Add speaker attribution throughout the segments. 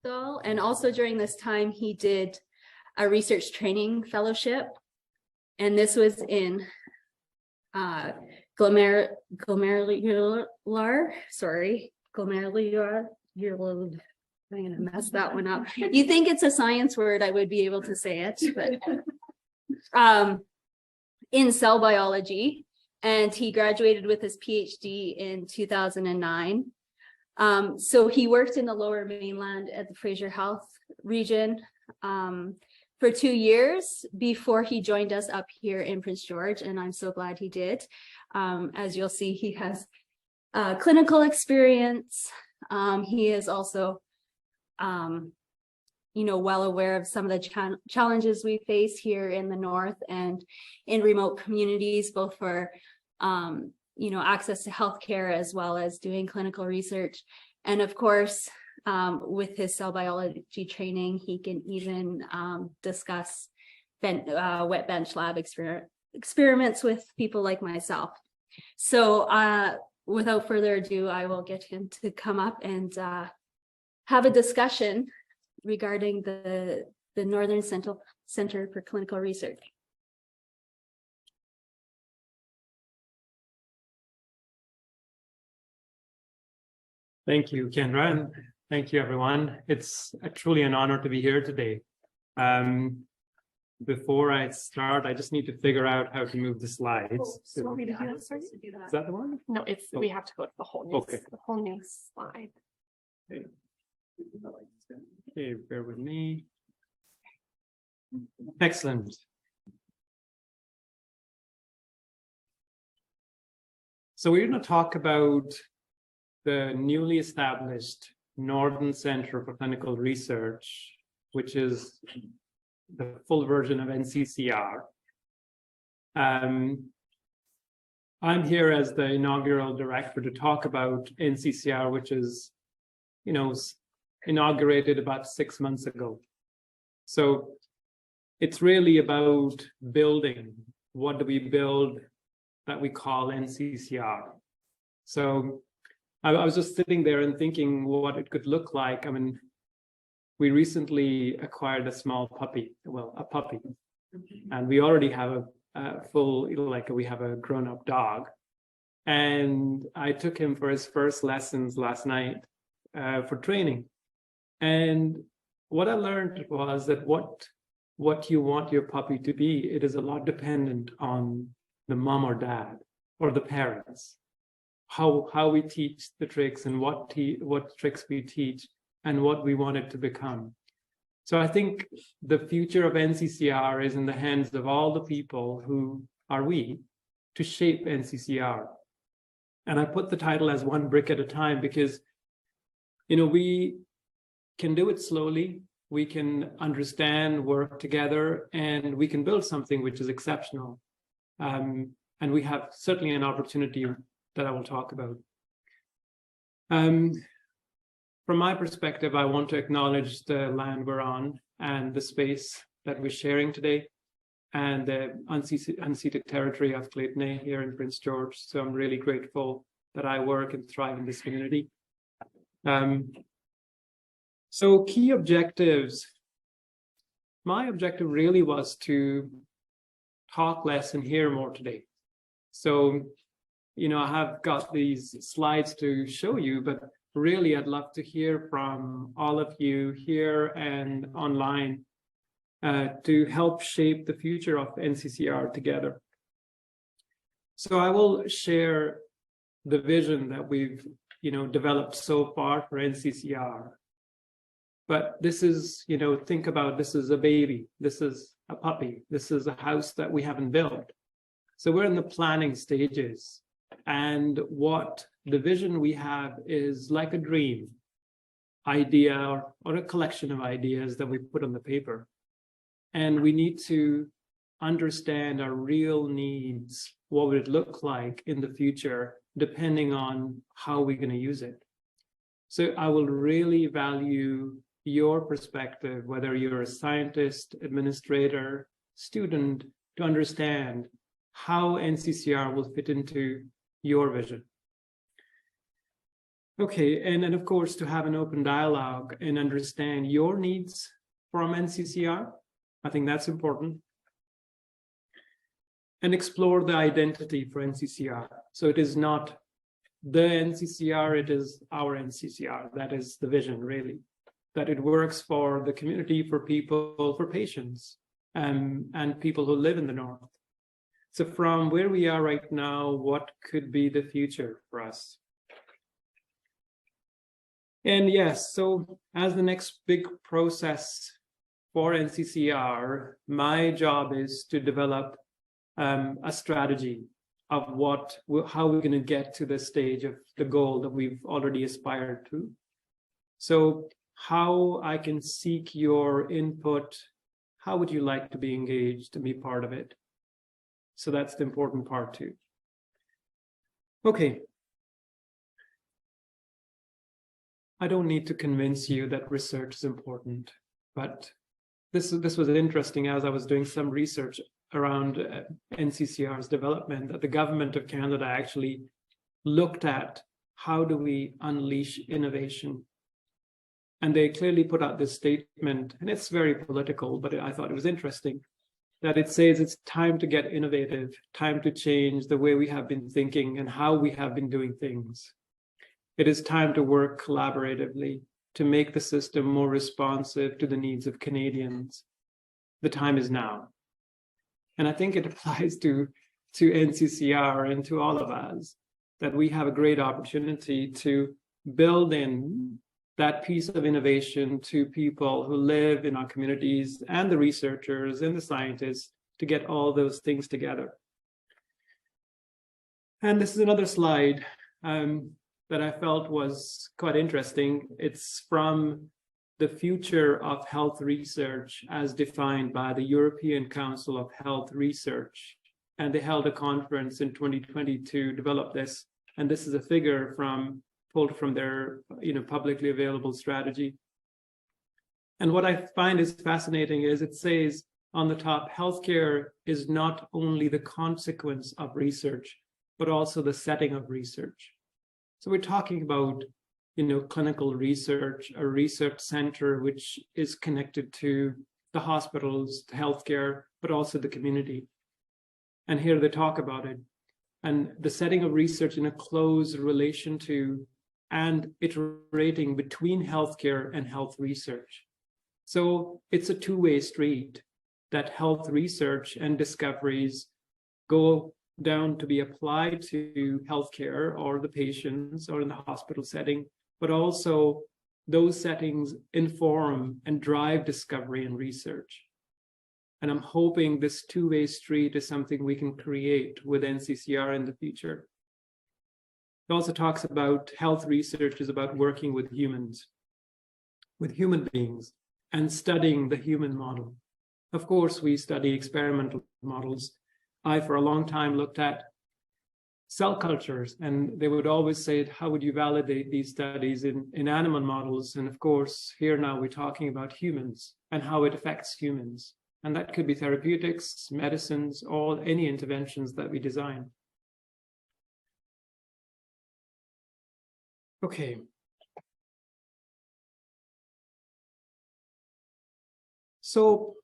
Speaker 1: postdoc, and also during this time, he did a research training fellowship, and this was in glomerular, I'm going to mess that one up. You think it's a science word, I would be able to say it, but in cell biology, and he graduated with his PhD in 2009. So he worked in the Lower Mainland at the Fraser Health region for 2 years before he joined us up here in Prince George, and I'm so glad he did. As you'll see, he has clinical experience. He is also well aware of some of the challenges we face here in the North and in remote communities, both for, access to healthcare as well as doing clinical research. And of course, with his cell biology training, he can even discuss wet bench lab experiments with people like myself. So without further ado, I will get him to come up and have a discussion regarding the Northern Center for Clinical Research.
Speaker 2: Thank you, Kendra, and thank you, everyone. It's truly an honor to be here today. Before I start, I just need to figure out how to move the slides.
Speaker 3: You want me to do that? Sorry?
Speaker 2: Is that the one?
Speaker 3: No, it's we have to go to the whole new, the whole new slide.
Speaker 2: Okay, bear with me. Excellent. So we're going to talk about the newly established Northern Center for Clinical Research, which is the full version of NCCR. I'm here as the inaugural director to talk about NCCR, which is, inaugurated about 6 months ago. So it's really about building. What do we build that we call NCCR? So I was just sitting there and thinking what it could look like. I mean, we recently acquired a small puppy, a puppy, and we already have a full, we have a grown-up dog. And I took him for his first lessons last night for training. And what I learned was that what you want your puppy to be, it is a lot dependent on the mom or dad or the parents. How we teach the tricks and what tricks we teach and what we want it to become. So I think the future of NCCR is in the hands of all the people who are we to shape NCCR. And I put the title as one brick at a time because, we can do it slowly. We can understand, work together, and we can build something which is exceptional. And we have certainly an opportunity that I will talk about. From my perspective, I want to acknowledge the land we're on and the space that we're sharing today and the unceded territory of Clayton here in Prince George. So I'm really grateful that I work and thrive in this community. So key objectives. My objective really was to talk less and hear more today. So, I have got these slides to show you, but really I'd love to hear from all of you here and online to help shape the future of NCCR together. So I will share the vision that we've, developed so far for NCCR. But this is, think about this is a baby, this is a puppy, this is a house that we haven't built. So we're in the planning stages. And what the vision we have is like a dream idea or a collection of ideas that we put on the paper. And we need to understand our real needs. What would it look like in the future, depending on how we're going to use it? So I will really value your perspective, whether you're a scientist, administrator, student, to understand how NCCR will fit into your vision. Okay, and then of course, to have an open dialogue and understand your needs from NCCR. I think that's important. And explore the identity for NCCR. So it is not the NCCR, it is our NCCR. That is the vision, really. That it works for the community, for people, for patients, and people who live in the North. So from where we are right now, what could be the future for us? And yes, so as the next big process for NCCR, my job is to develop a strategy of how we're going to get to the stage of the goal that we've already aspired to. So how I can seek your input, how would you like to be engaged and be part of it? So that's the important part too. Okay. I don't need to convince you that research is important, but this was interesting as I was doing some research around NCCR's development, that the government of Canada actually looked at how do we unleash innovation. And they clearly put out this statement, and it's very political, but I thought it was interesting, that it says it's time to get innovative, time to change the way we have been thinking and how we have been doing things. It is time to work collaboratively to make the system more responsive to the needs of Canadians. The time is now. And I think it applies to NCCR and to all of us, that we have a great opportunity to build in that piece of innovation to people who live in our communities and the researchers and the scientists to get all those things together. And this is another slide that I felt was quite interesting. It's from the future of health research as defined by the European Council of Health Research. And they held a conference in 2020 to develop this. And this is a figure pulled from their publicly available strategy. And what I find is fascinating is it says on the top, healthcare is not only the consequence of research, but also the setting of research. So we're talking about clinical research, a research center which is connected to the hospitals, the healthcare, but also the community. And here they talk about it. And the setting of research in a close relation to and iterating between healthcare and health research. So it's a two-way street, that health research and discoveries go down to be applied to healthcare or the patients or in the hospital setting, but also those settings inform and drive discovery and research. And I'm hoping this two-way street is something we can create with NCCR in the future. It also talks about health research is about working with humans, with human beings, and studying the human model. Of course, we study experimental models. I, for a long time, looked at cell cultures, and they would always say, how would you validate these studies in animal models? And of course, here now we're talking about humans and how it affects humans. And that could be therapeutics, medicines, or any interventions that we design. Okay. So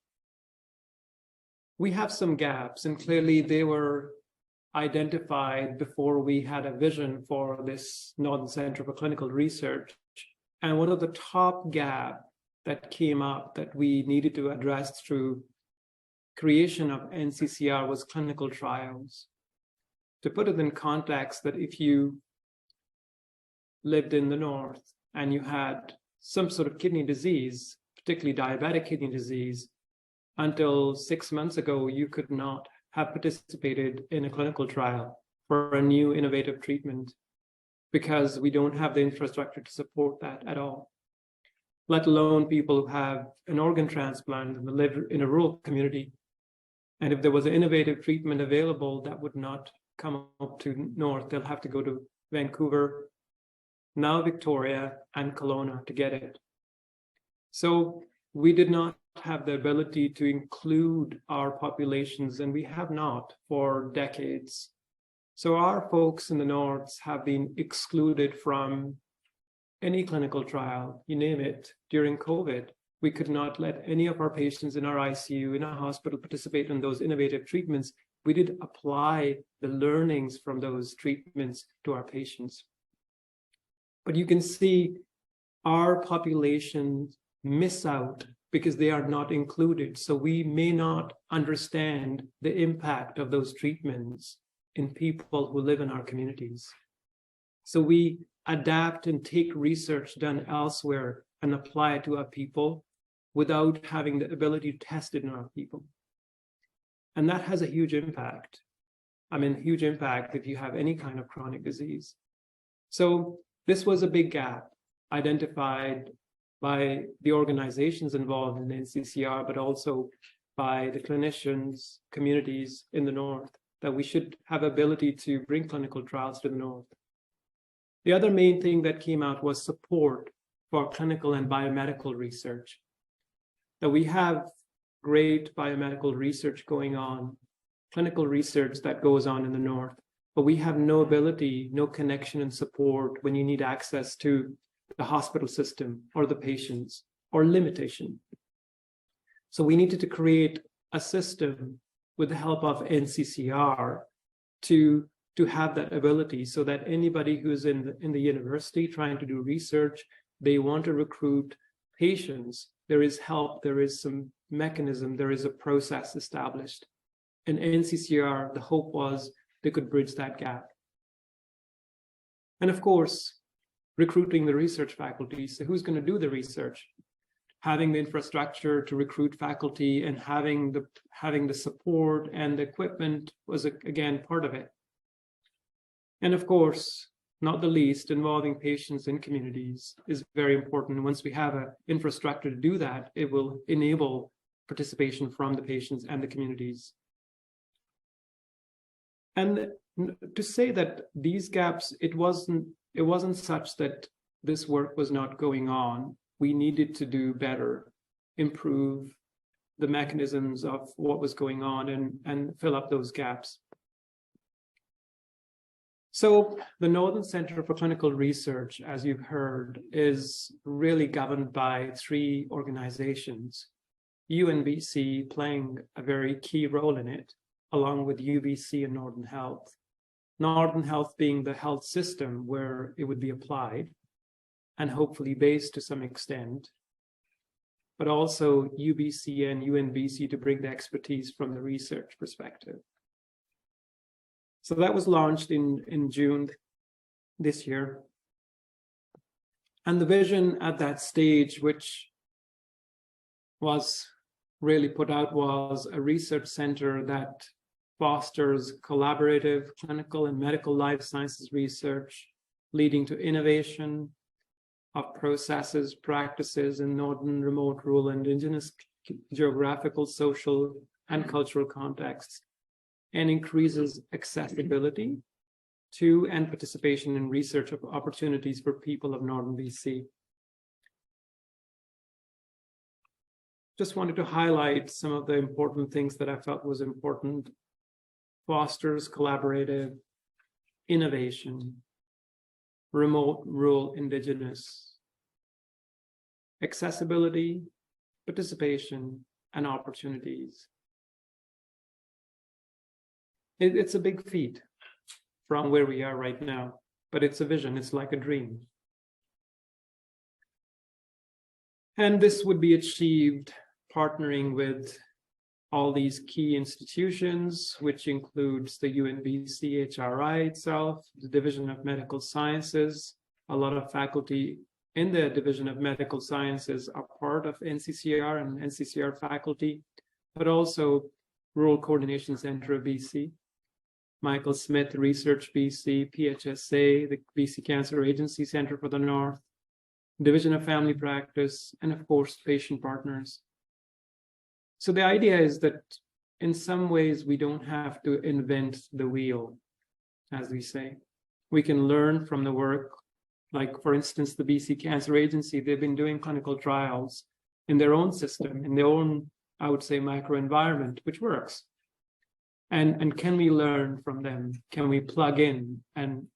Speaker 2: we have some gaps, and clearly they were identified before we had a vision for this Northern Center for Clinical Research. And one of the top gaps that came up that we needed to address through creation of NCCR was clinical trials. To put it in context, that if you lived in the North and you had some sort of kidney disease, particularly diabetic kidney disease, until 6 months ago, you could not have participated in a clinical trial for a new innovative treatment because we don't have the infrastructure to support that at all, let alone people who have an organ transplant and live in a rural community. And if there was an innovative treatment available, that would not come up to North. They'll have to go to Vancouver, now Victoria, and Kelowna to get it. So we did not have the ability to include our populations, and we have not for decades. So our folks in the North have been excluded from any clinical trial, you name it, during COVID. We could not let any of our patients in our ICU, in our hospital, participate in those innovative treatments. We did apply the learnings from those treatments to our patients. But you can see our population miss out because they are not included. So we may not understand the impact of those treatments in people who live in our communities. So we adapt and take research done elsewhere and apply it to our people without having the ability to test it in our people. And that has a huge impact. I mean, huge impact if you have any kind of chronic disease. So this was a big gap identified by the organizations involved in the NCCR, but also by the clinicians, communities in the North, that we should have ability to bring clinical trials to the North. The other main thing that came out was support for clinical and biomedical research. That we have great biomedical research going on, clinical research that goes on in the North, but we have no ability, no connection and support when you need access to the hospital system or the patients, or limitation. So we needed to create a system with the help of NCCR to have that ability, so that anybody who's in the university trying to do research, they want to recruit patients, there is help, there is some mechanism, there is a process established. And NCCR, the hope was they could bridge that gap. And of course, recruiting the research faculty. So who's going to do the research? Having the infrastructure to recruit faculty and having the support and the equipment was, again, part of it. And of course, not the least, involving patients in communities is very important. Once we have an infrastructure to do that, it will enable participation from the patients and the communities. And to say that these gaps, it wasn't such that this work was not going on. We needed to do better, improve the mechanisms of what was going on and fill up those gaps. So the Northern Center for Clinical Research, as you've heard, is really governed by 3 organizations, UNBC playing a very key role in it, along with UBC and Northern Health. Northern Health being the health system where it would be applied and hopefully based to some extent, but also UBC and UNBC to bring the expertise from the research perspective. So that was launched in June this year. And the vision at that stage, which was really put out, was a research center that fosters collaborative clinical and medical life sciences research, leading to innovation of processes, practices in northern, remote, rural, indigenous, geographical, social, and cultural contexts, and increases accessibility to and participation in research opportunities for people of Northern BC. Just wanted to highlight some of the important things that I felt was important. Fosters collaborative innovation, remote, rural, indigenous, accessibility, participation, and opportunities. It's a big feat from where we are right now, but it's a vision, it's like a dream. And this would be achieved partnering with all these key institutions, which includes the UNBC HRI itself, the Division of Medical Sciences. A lot of faculty in the Division of Medical Sciences are part of NCCR and NCCR faculty, but also Rural Coordination Center of BC, Michael Smith Research BC, PHSA, the BC Cancer Agency Center for the North, Division of Family Practice, and of course, patient partners. So the idea is that in some ways, we don't have to invent the wheel, as we say. We can learn from the work, like for instance, the BC Cancer Agency, they've been doing clinical trials in their own system, in their own, I would say, microenvironment, which works. And can we learn from them? Can we plug in and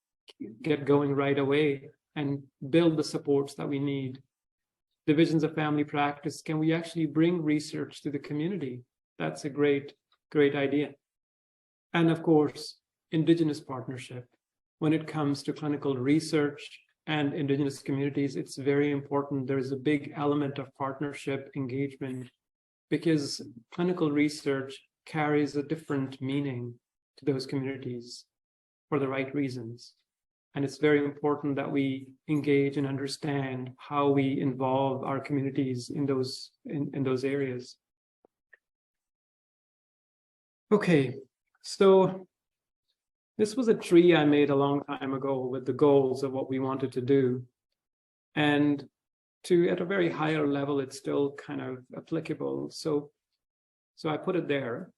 Speaker 2: get going right away and build the supports that we need. Divisions of family practice, can we actually bring research to the community? That's a great idea. And of course, Indigenous partnership. When it comes to clinical research and Indigenous communities, it's very important. There is a big element of partnership engagement because clinical research carries a different meaning to those communities for the right reasons. And it's very important that we engage and understand how we involve our communities in those areas. Okay, so this was a tree I made a long time ago with the goals of what we wanted to do. And at a very higher level, it's still kind of applicable. So I put it there.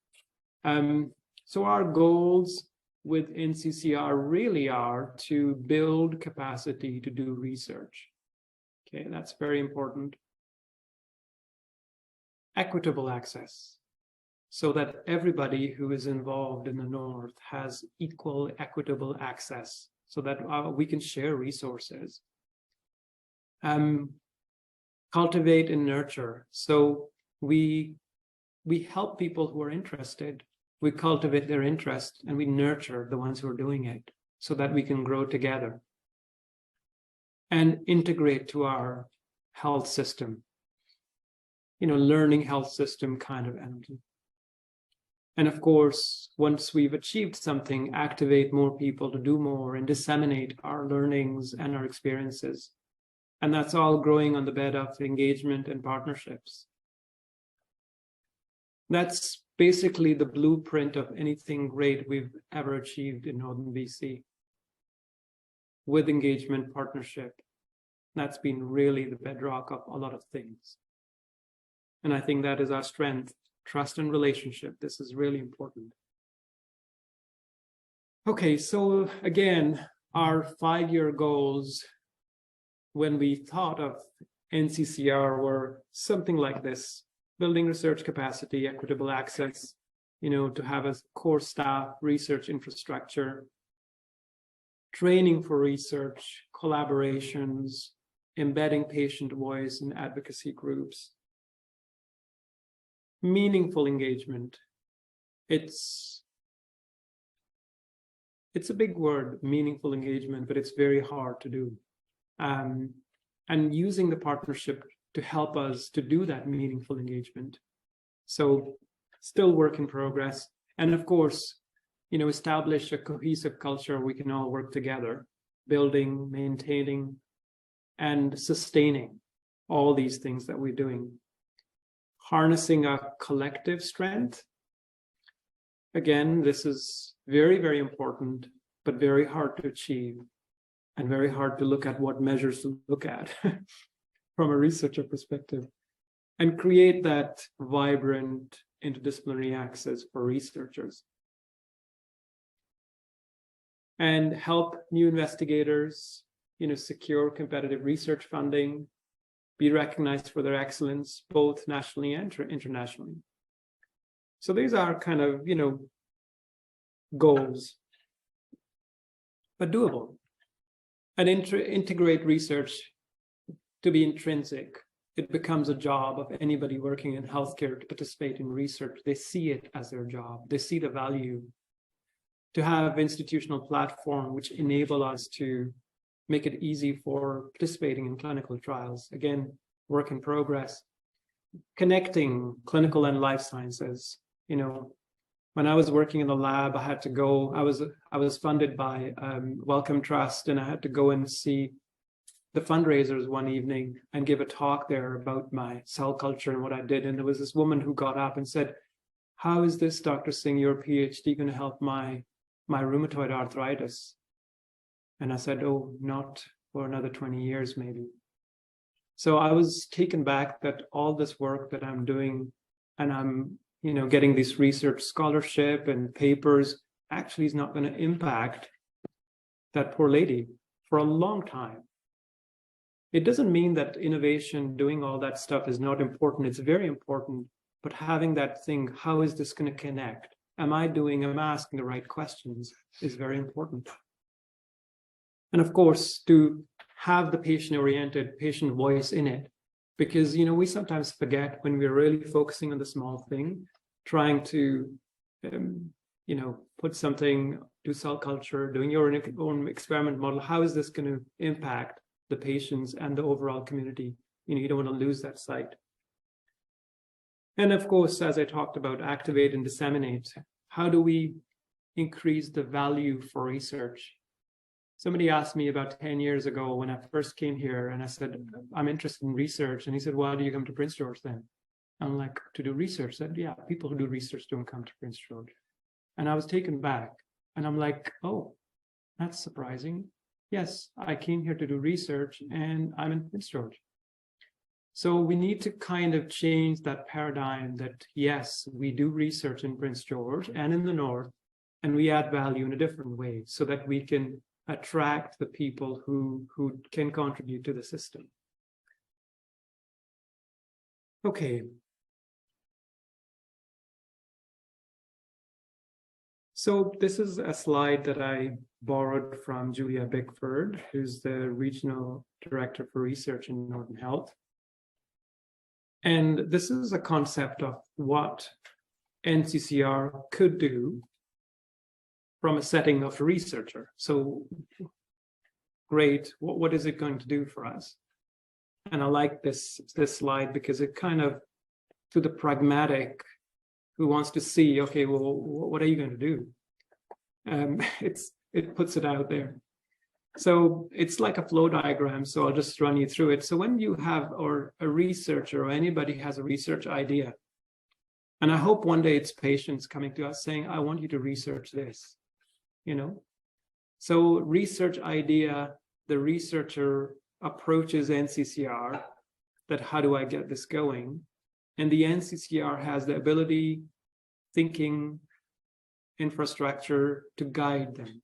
Speaker 2: So our goals with NCCR really are to build capacity to do research. Okay, that's very important. Equitable access, so that everybody who is involved in the North has equal, equitable access, so that we can share resources. Cultivate and nurture, so we help people who are interested. We cultivate their interest and we nurture the ones who are doing it so that we can grow together. And integrate to our health system, learning health system kind of energy. And of course, once we've achieved something, activate more people to do more and disseminate our learnings and our experiences. And that's all growing on the bed of engagement and partnerships. That's basically the blueprint of anything great we've ever achieved in Northern BC. With engagement, partnership, that's been really the bedrock of a lot of things. And I think that is our strength, trust and relationship. This is really important. Okay, so again, our 5-year goals, when we thought of NCCR, were something like this: building research capacity, equitable access, to have a core staff, research infrastructure, training for research, collaborations, embedding patient voice in advocacy groups, meaningful engagement. It's a big word, meaningful engagement, but it's very hard to do. And using the partnership to help us to do that meaningful engagement. So still work in progress. And of course, establish a cohesive culture we can all work together, building, maintaining, and sustaining all these things that we're doing. Harnessing a collective strength. Again, this is very, very important, but very hard to achieve and very hard to look at what measures to look at from a researcher perspective, and create that vibrant interdisciplinary access for researchers. And help new investigators, secure competitive research funding, be recognized for their excellence, both nationally and internationally. So these are kind of, goals, but doable. And integrate research to be intrinsic. It becomes a job of anybody working in healthcare to participate in research. They see it as their job. They see the value. To have institutional platform which enable us to make it easy for participating in clinical trials. Again, work in progress. Connecting clinical and life sciences. When I was working in the lab, I had to go, I was funded by Wellcome Trust, and I had to go and see the fundraisers one evening and give a talk there about my cell culture and what I did. And there was this woman who got up and said, "How is this, Dr. Singh, your PhD going to help my rheumatoid arthritis?" And I said, "Oh, not for another 20 years, maybe." So I was taken back that all this work that I'm doing, and I'm, getting this research scholarship and papers, actually is not going to impact that poor lady for a long time. It doesn't mean that innovation, doing all that stuff is not important. It's very important, but having that thing, how is this going to connect? Am I asking the right questions is very important. And of course, to have the patient-oriented, patient voice in it. Because, you know, we sometimes forget when we're really focusing on the small thing, trying to, you know, put something, do cell culture, doing your own experiment model. How is this going to impact the patients and the overall community? You know, you don't want to lose that sight. And of course, as I talked about, activate and disseminate. How do we increase the value for research? Somebody asked me about 10 years ago when I first came here, and I said, I'm interested in research. And he said, why do you come to Prince George then? I'm like, to do research. I said, yeah, people who do research don't come to Prince George. And I was taken back. And I'm like, oh, that's surprising. Yes, I came here to do research and I'm in Prince George. So we need to kind of change that paradigm that, yes, we do research in Prince George and in the North, and we add value in a different way so that we can attract the people who can contribute to the system. Okay. So this is a slide that I borrowed from Julia Bickford, who's the Regional Director for Research in Northern Health. And this is a concept of what NCCR could do from a setting of a researcher. So great, what is it going to do for us? And I like this slide because it kind of, to the pragmatic who wants to see, okay, well, what are you going to do? It puts it out there. So it's like a flow diagram, so I'll just run you through it. So when you have, or a researcher or anybody has a research idea, and I hope one day it's patients coming to us saying, I want you to research this, you know? So research idea, the researcher approaches NCCR, that how do I get this going? And the NCCR has the ability, thinking, infrastructure to guide them.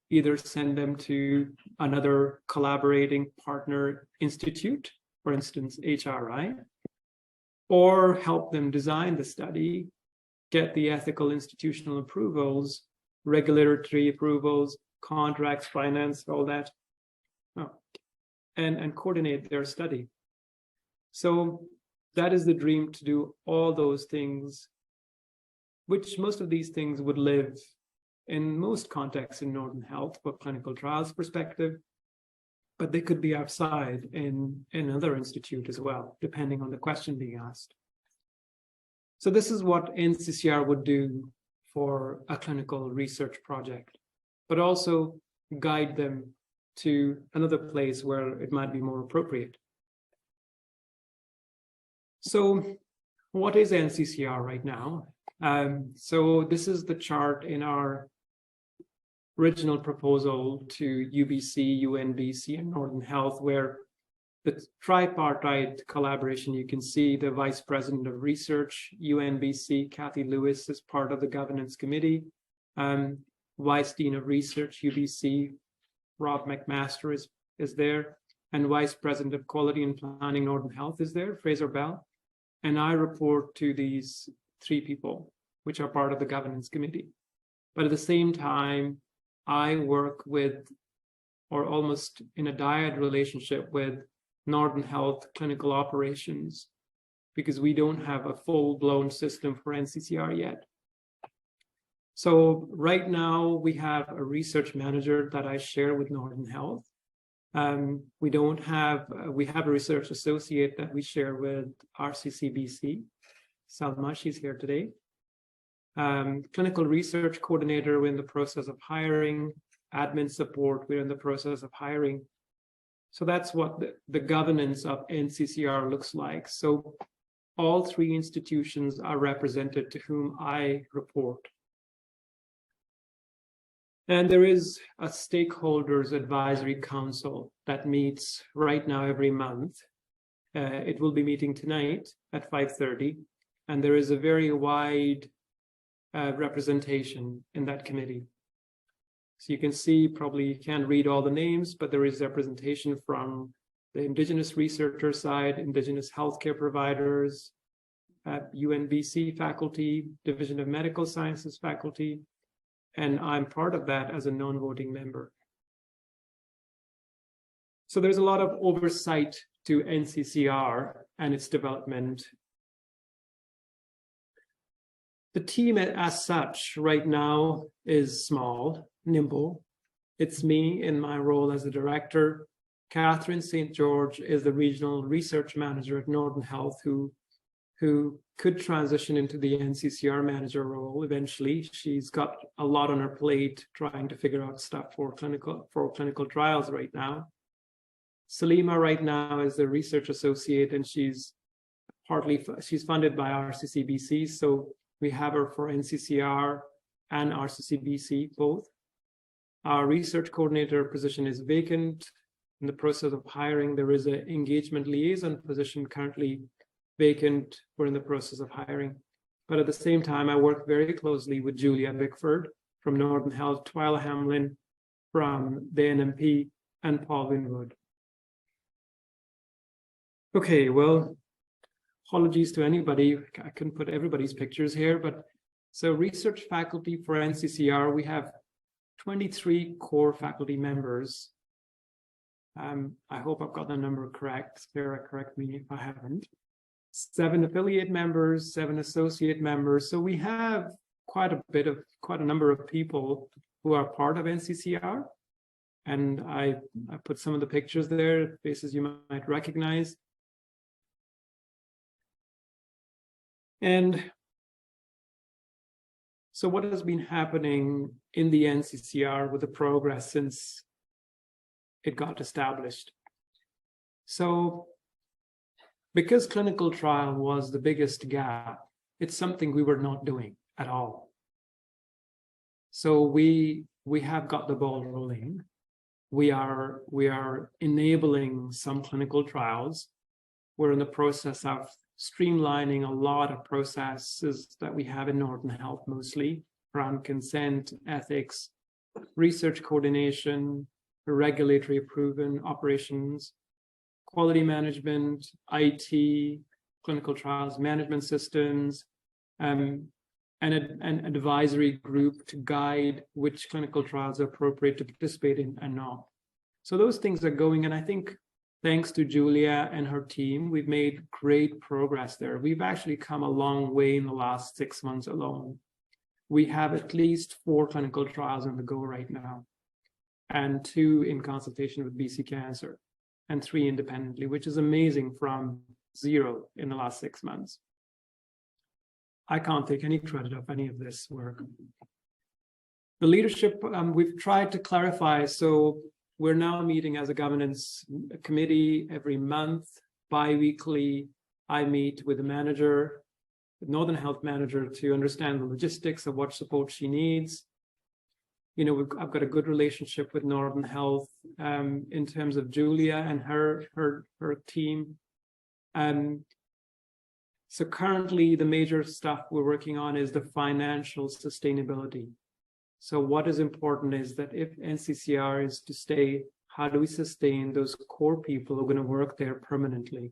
Speaker 2: Either send them to another collaborating partner institute, for instance, HRI, or help them design the study, get the ethical institutional approvals, regulatory approvals, contracts, finance, all that, and coordinate their study. So that is the dream, to do all those things, which most of these things would live in most contexts in Northern Health for clinical trials perspective, but they could be outside in another institute as well, depending on the question being asked. So this is what NCCR would do for a clinical research project, but also guide them to another place where it might be more appropriate. So what is NCCR right now? So this is the chart in our original proposal to UBC, UNBC, and Northern Health, where the tripartite collaboration, you can see the Vice President of Research, UNBC, Kathy Lewis, is part of the governance committee. Vice Dean of Research, UBC, Rob McMaster is there. And Vice President of Quality and Planning, Northern Health is there, Fraser Bell. And I report to these three people, which are part of the governance committee. But at the same time, I work with, or almost in a dyad relationship with, Northern Health clinical operations, because we don't have a full-blown system for NCCR yet. So right now we have a research manager that I share with Northern Health. We have a research associate that we share with RCCBC. Salma, she's here today. Clinical research coordinator, we're in the process of hiring. Admin support, we're in the process of hiring. So that's what the governance of NCCR looks like. So all three institutions are represented to whom I report. And there is a stakeholders advisory council that meets right now every month. It will be meeting tonight at 5:30, and there is a very wide representation in that committee. So you can see, probably you can't read all the names, but there is representation from the Indigenous researcher side, Indigenous healthcare providers, UNBC faculty, Division of Medical Sciences faculty, and I'm part of that as a non-voting member. So there's a lot of oversight to NCCR and its development. The team as such right now is small, nimble. It's me in my role as a director. Catherine St. George is the regional research manager at Northern Health, who could transition into the NCCR manager role eventually. She's got a lot on her plate trying to figure out stuff for clinical trials right now. Salima right now is the research associate, and she's funded by RCCBC, so we have her for NCCR and RCCBC both. Our research coordinator position is vacant. In the process of hiring, there is an engagement liaison position currently vacant. We're in the process of hiring. But at the same time, I work very closely with Julia Bickford from Northern Health, Twyla Hamlin from the NMP, and Paul Winwood. Okay, well, apologies to anybody. I couldn't put everybody's pictures here, but so research faculty for NCCR, we have 23 core faculty members. I hope I've got the number correct. Sarah, correct me if I haven't. 7 affiliate members, 7 associate members. So we have quite a number of people who are part of NCCR. And I put some of the pictures there, faces you might recognize. And so what has been happening in the NCCR with the progress since it got established? So because clinical trial was the biggest gap, it's something we were not doing at all. So we have got the ball rolling. We are enabling some clinical trials. We're in the process of streamlining a lot of processes that we have in Northern Health, mostly around consent, ethics, research coordination, regulatory approval, operations, quality management, IT, clinical trials management systems, and an advisory group to guide which clinical trials are appropriate to participate in and not. So those things are going, and I think thanks to Julia and her team, we've made great progress there. We've actually come a long way in the last 6 months alone. We have at least 4 clinical trials on the go right now, and 2 in consultation with BC Cancer, and 3 independently, which is amazing from 0 in the last 6 months. I can't take any credit of any of this work. The leadership, we've tried to clarify, so we're now meeting as a governance committee every month, bi-weekly. I meet with the manager, the Northern Health manager, to understand the logistics of what support she needs. You know, I've got a good relationship with Northern Health in terms of Julia and her team. So currently, the major stuff we're working on is the financial sustainability. So what is important is that if NCCR is to stay, how do we sustain those core people who are going to work there permanently?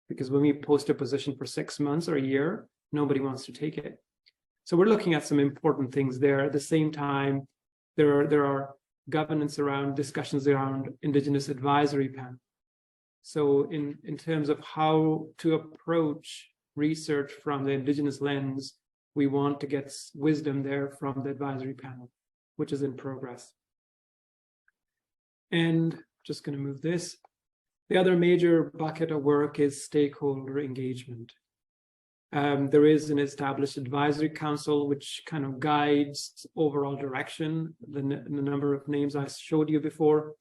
Speaker 2: Because when we post a position for 6 months or a year, nobody wants to take it. So we're looking at some important things there. At the same time, there are governance around discussions around Indigenous advisory panel. So in terms of how to approach research from the Indigenous lens, we want to get wisdom there from the advisory panel, which is in progress. And just going to move this. The other major bucket of work is stakeholder engagement. There is an established advisory council which kind of guides overall direction, the number of names I showed you before.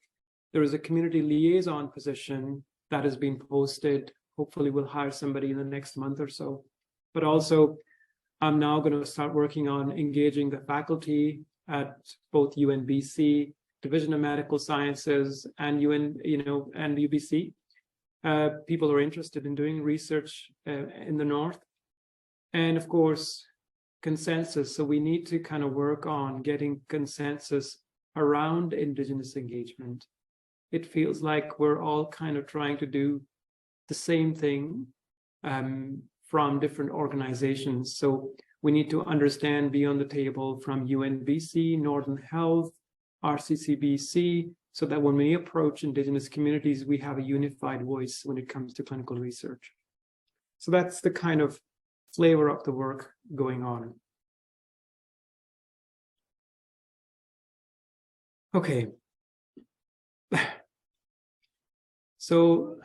Speaker 2: There is a community liaison position that has been posted. Hopefully we'll hire somebody in the next month or so. But also, I'm now going to start working on engaging the faculty at both UNBC, Division of Medical Sciences, and and UBC. People are interested in doing research in the North. And of course, consensus. So we need to kind of work on getting consensus around Indigenous engagement. It feels like we're all kind of trying to do the same thing from different organizations. So we need to understand beyond the table from UNBC, Northern Health, RCCBC, so that when we approach Indigenous communities, we have a unified voice when it comes to clinical research. So that's the kind of flavor of the work going on. Okay. So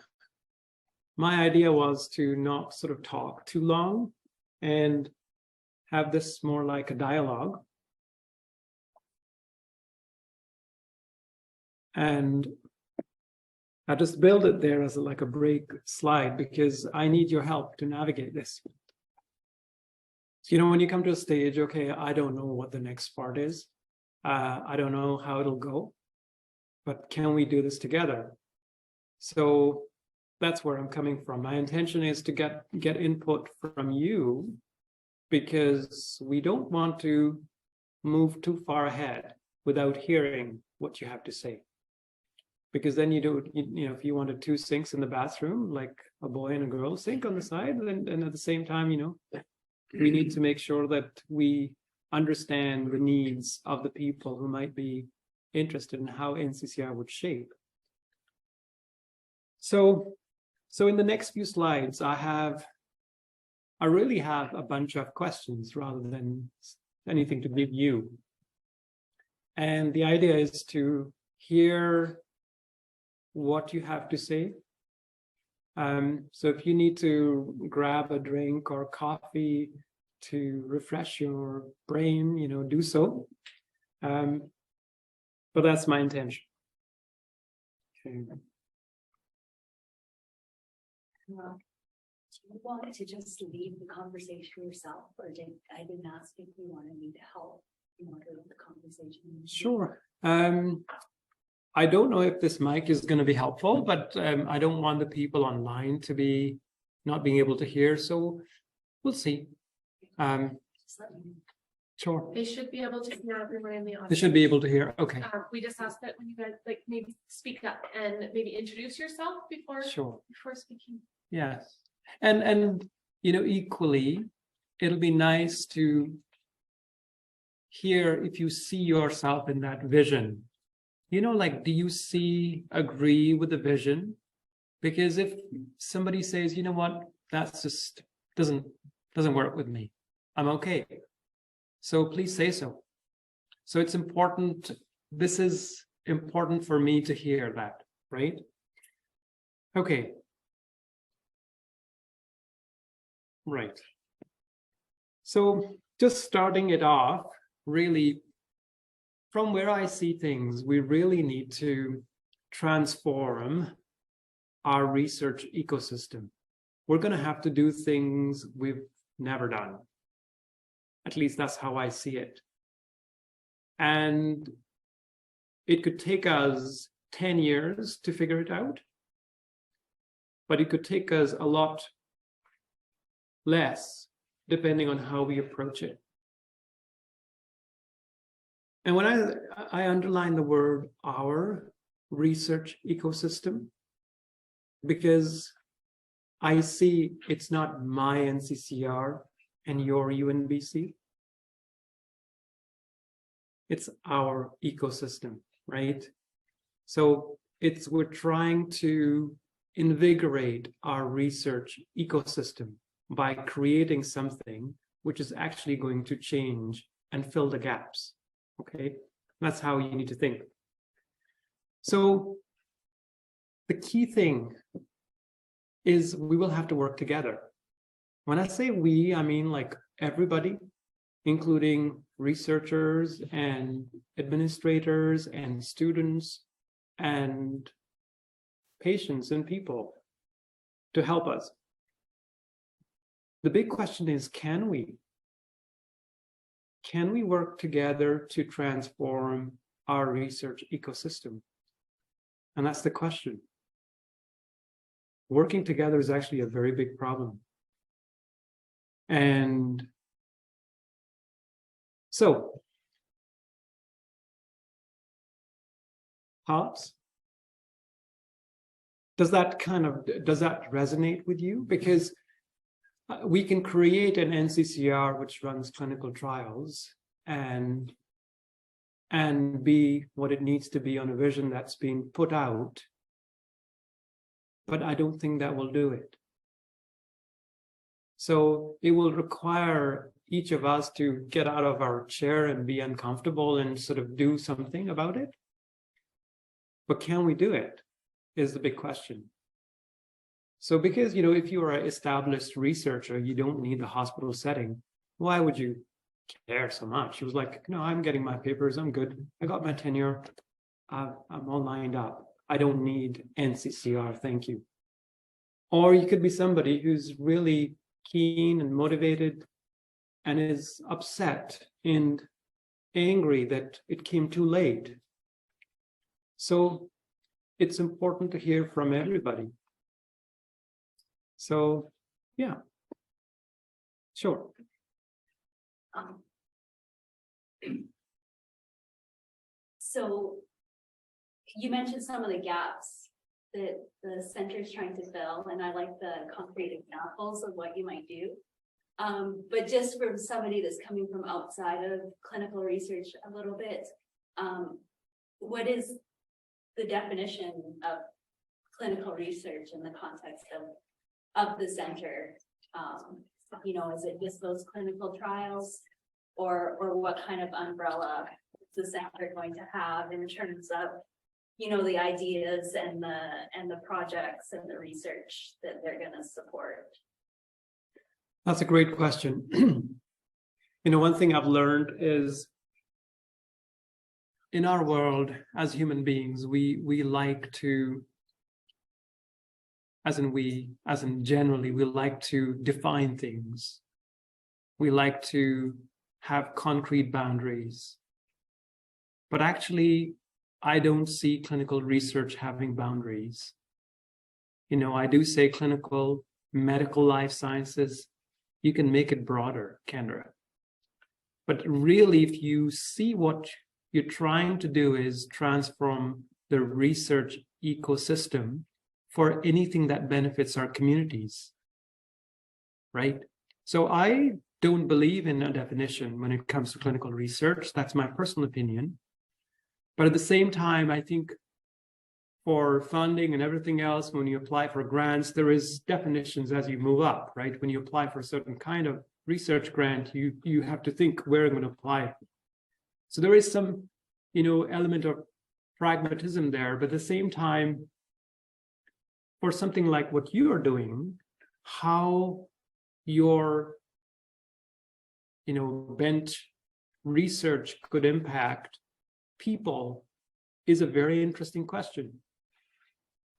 Speaker 2: my idea was to not sort of talk too long and have this more like a dialogue. And I just build it there as like a break slide because I need your help to navigate this. So, when you come to a stage, okay, I don't know what the next part is. I don't know how it'll go, but can we do this together? So that's where I'm coming from. My intention is to get input from you because we don't want to move too far ahead without hearing what you have to say. Because then if you wanted two sinks in the bathroom, like a boy and a girl sink on the side, and at the same time, we need to make sure that we understand the needs of the people who might be interested in how NCCR would shape. So in the next few slides, I really have a bunch of questions rather than anything to give you. And the idea is to hear what you have to say. So if you need to grab a drink or coffee to refresh your brain, do so. But that's my intention. Okay.
Speaker 4: Do you want to just lead the conversation yourself, or I didn't ask if you wanted me to help in order with the conversation?
Speaker 2: Sure. I don't know if this mic is going to be helpful, but I don't want the people online to be not being able to hear, so we'll see.
Speaker 4: Just let me know.
Speaker 2: Sure.
Speaker 3: They should be able to hear everyone in the audience.
Speaker 2: They should be able to hear. Okay.
Speaker 3: We just ask that when you guys maybe speak up and maybe introduce yourself before speaking.
Speaker 2: Yes. And equally, it'll be nice to hear if you see yourself in that vision. Do you agree with the vision? Because if somebody says, what, that's just doesn't work with me, I'm okay. So please say so. So it's important. This is important for me to hear that, right? Okay. Right. So just starting it off, really, from where I see things, we really need to transform our research ecosystem. We're going to have to do things we've never done. At least that's how I see it. And it could take us 10 years to figure it out, but it could take us a lot less depending on how we approach it. And when I underline the word our research ecosystem, because I see it's not my NCCR and your UNBC. It's our ecosystem, right? So we're trying to invigorate our research ecosystem by creating something which is actually going to change and fill the gaps. Okay, that's how you need to think. So the key thing is we will have to work together. When I say we, I mean like everybody, including researchers and administrators and students and patients and people to help us. The big question is, can we? Can we work together to transform our research ecosystem? And that's the question. Working together is actually a very big problem. And so, Hobbs, does that resonate with you? Because we can create an NCCR which runs clinical trials and and be what it needs to be on a vision that's been put out. But I don't think that will do it. So it will require each of us to get out of our chair and be uncomfortable and sort of do something about it. But can we do it is the big question. So because, if you are an established researcher, you don't need the hospital setting. Why would you care so much? He was like, no, I'm getting my papers. I'm good. I got my tenure. I'm all lined up. I don't need NCCR. Thank you. Or you could be somebody who's really keen and motivated and is upset and angry that it came too late. So it's important to hear from everybody. So, yeah, sure.
Speaker 1: So you mentioned some of the gaps that the center is trying to fill, and I like the concrete examples of what you might do. But just from somebody that's coming from outside of clinical research a little bit, what is the definition of clinical research in the context of the center? Is it just those clinical trials, or what kind of umbrella is the center going to have in terms of, the ideas and the projects and the research that they're going to support?
Speaker 2: That's a great question. One thing I've learned is in our world as human beings, we like to, as in generally, we like to define things. We like to have concrete boundaries. But actually, I don't see clinical research having boundaries. I do say clinical, medical life sciences, you can make it broader, Kendra. But really, if you see what you're trying to do is transform the research ecosystem for anything that benefits our communities, right? So I don't believe in a definition when it comes to clinical research. That's my personal opinion. But at the same time, I think for funding and everything else, when you apply for grants, there is definitions as you move up, right? When you apply for a certain kind of research grant, you have to think where I'm going to apply. So there is some, element of pragmatism there, but at the same time, for something like what you are doing, how your, bent research could impact people is a very interesting question,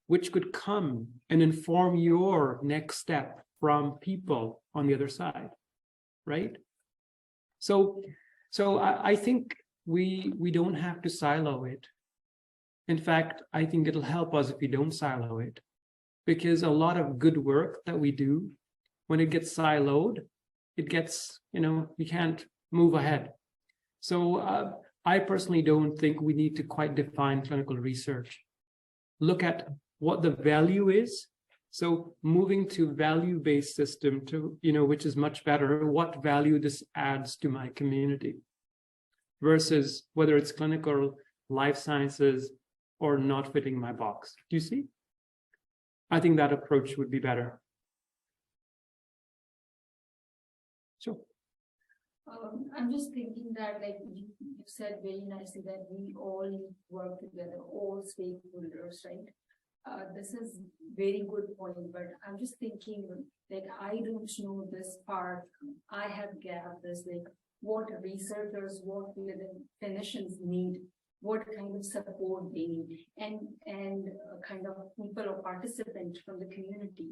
Speaker 2: which could come and inform your next step from people on the other side, right? So I think we don't have to silo it. In fact, I think it'll help us if we don't silo it, because a lot of good work that we do, when it gets siloed, it gets, we can't move ahead. So I personally don't think we need to quite define clinical research. Look at what the value is. So moving to value-based system to, which is much better, what value this adds to my community versus whether it's clinical, life sciences, or not fitting my box. Do you see? I think that approach would be better. Sure.
Speaker 5: I'm just thinking that, like you said very nicely, that we all work together, all stakeholders, right? This is very good point, but I'm just thinking that I don't know this part. I have gapped this, like what researchers, what clinicians need, what kind of support they need, and kind of people or participants from the community.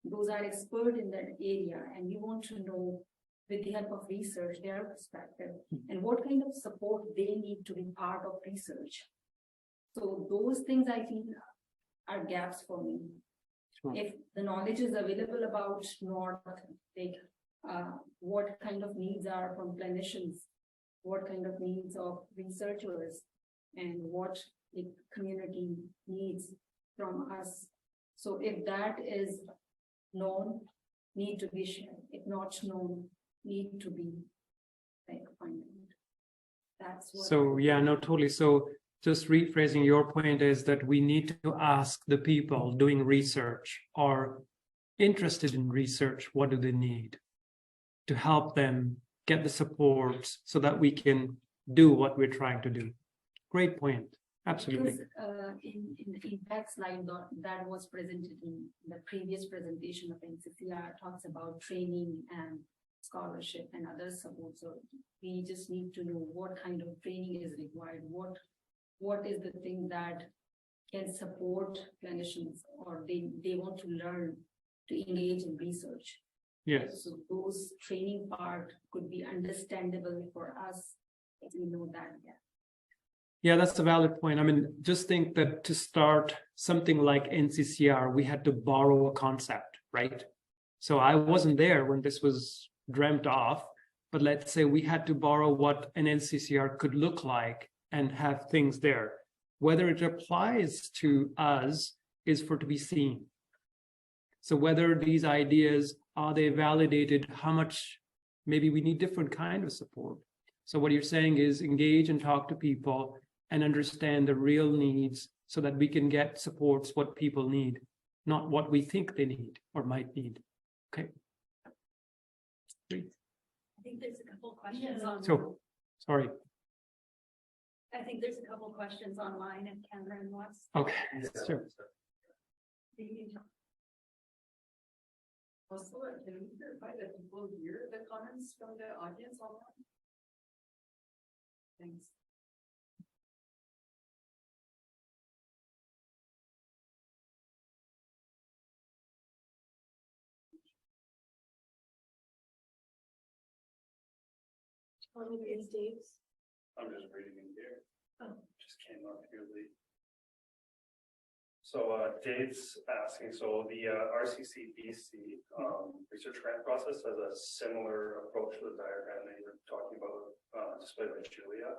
Speaker 5: Those are expert in that area, and we want to know, with the help of research, their perspective, and what kind of support they need to be part of research. So those things I feel are gaps for me. Sure. If the knowledge is available about not like what kind of needs are from clinicians, what kind of needs of researchers, and what the community needs from us. So if that is known, need to be shared. If not known, need to be like find out.
Speaker 4: That's what.
Speaker 2: So yeah, no, totally. So just rephrasing your point is that we need to ask the people doing research or interested in research, what do they need to help them get the support so that we can do what we're trying to do. Great point. Absolutely.
Speaker 5: Because, in that slide that was presented in the previous presentation of NCCR talks about training and scholarship and other support. So we just need to know what kind of training is required. What is the thing that can support clinicians or they want to learn to engage in research.
Speaker 2: Yes.
Speaker 5: So those training part could be understandable for us if we know that. Yeah.
Speaker 2: Yeah, that's a valid point. I mean, just think that to start something like NCCR, we had to borrow a concept, right? So I wasn't there when this was dreamt of, but let's say we had to borrow what an NCCR could look like and have things there. Whether it applies to us is for to be seen. So whether these ideas, are they validated, how much, maybe we need different kind of support. So what you're saying is engage and talk to people and understand the real needs so that we can get supports what people need, not what we think they need or might need. Okay. Great.
Speaker 4: I think there's a couple questions on.
Speaker 2: So, sorry.
Speaker 4: I think there's a couple questions online if Cameron wants.
Speaker 2: Okay, sure.
Speaker 6: Also, can we verify that people hear the comments from the audience online? Thanks.
Speaker 3: It's Dave's.
Speaker 7: I'm just reading in here.
Speaker 3: Oh.
Speaker 7: Just came up here late. So Dave's asking, so the RCC BC research grant process has a similar approach to the diagram that you were talking about displayed by Julia.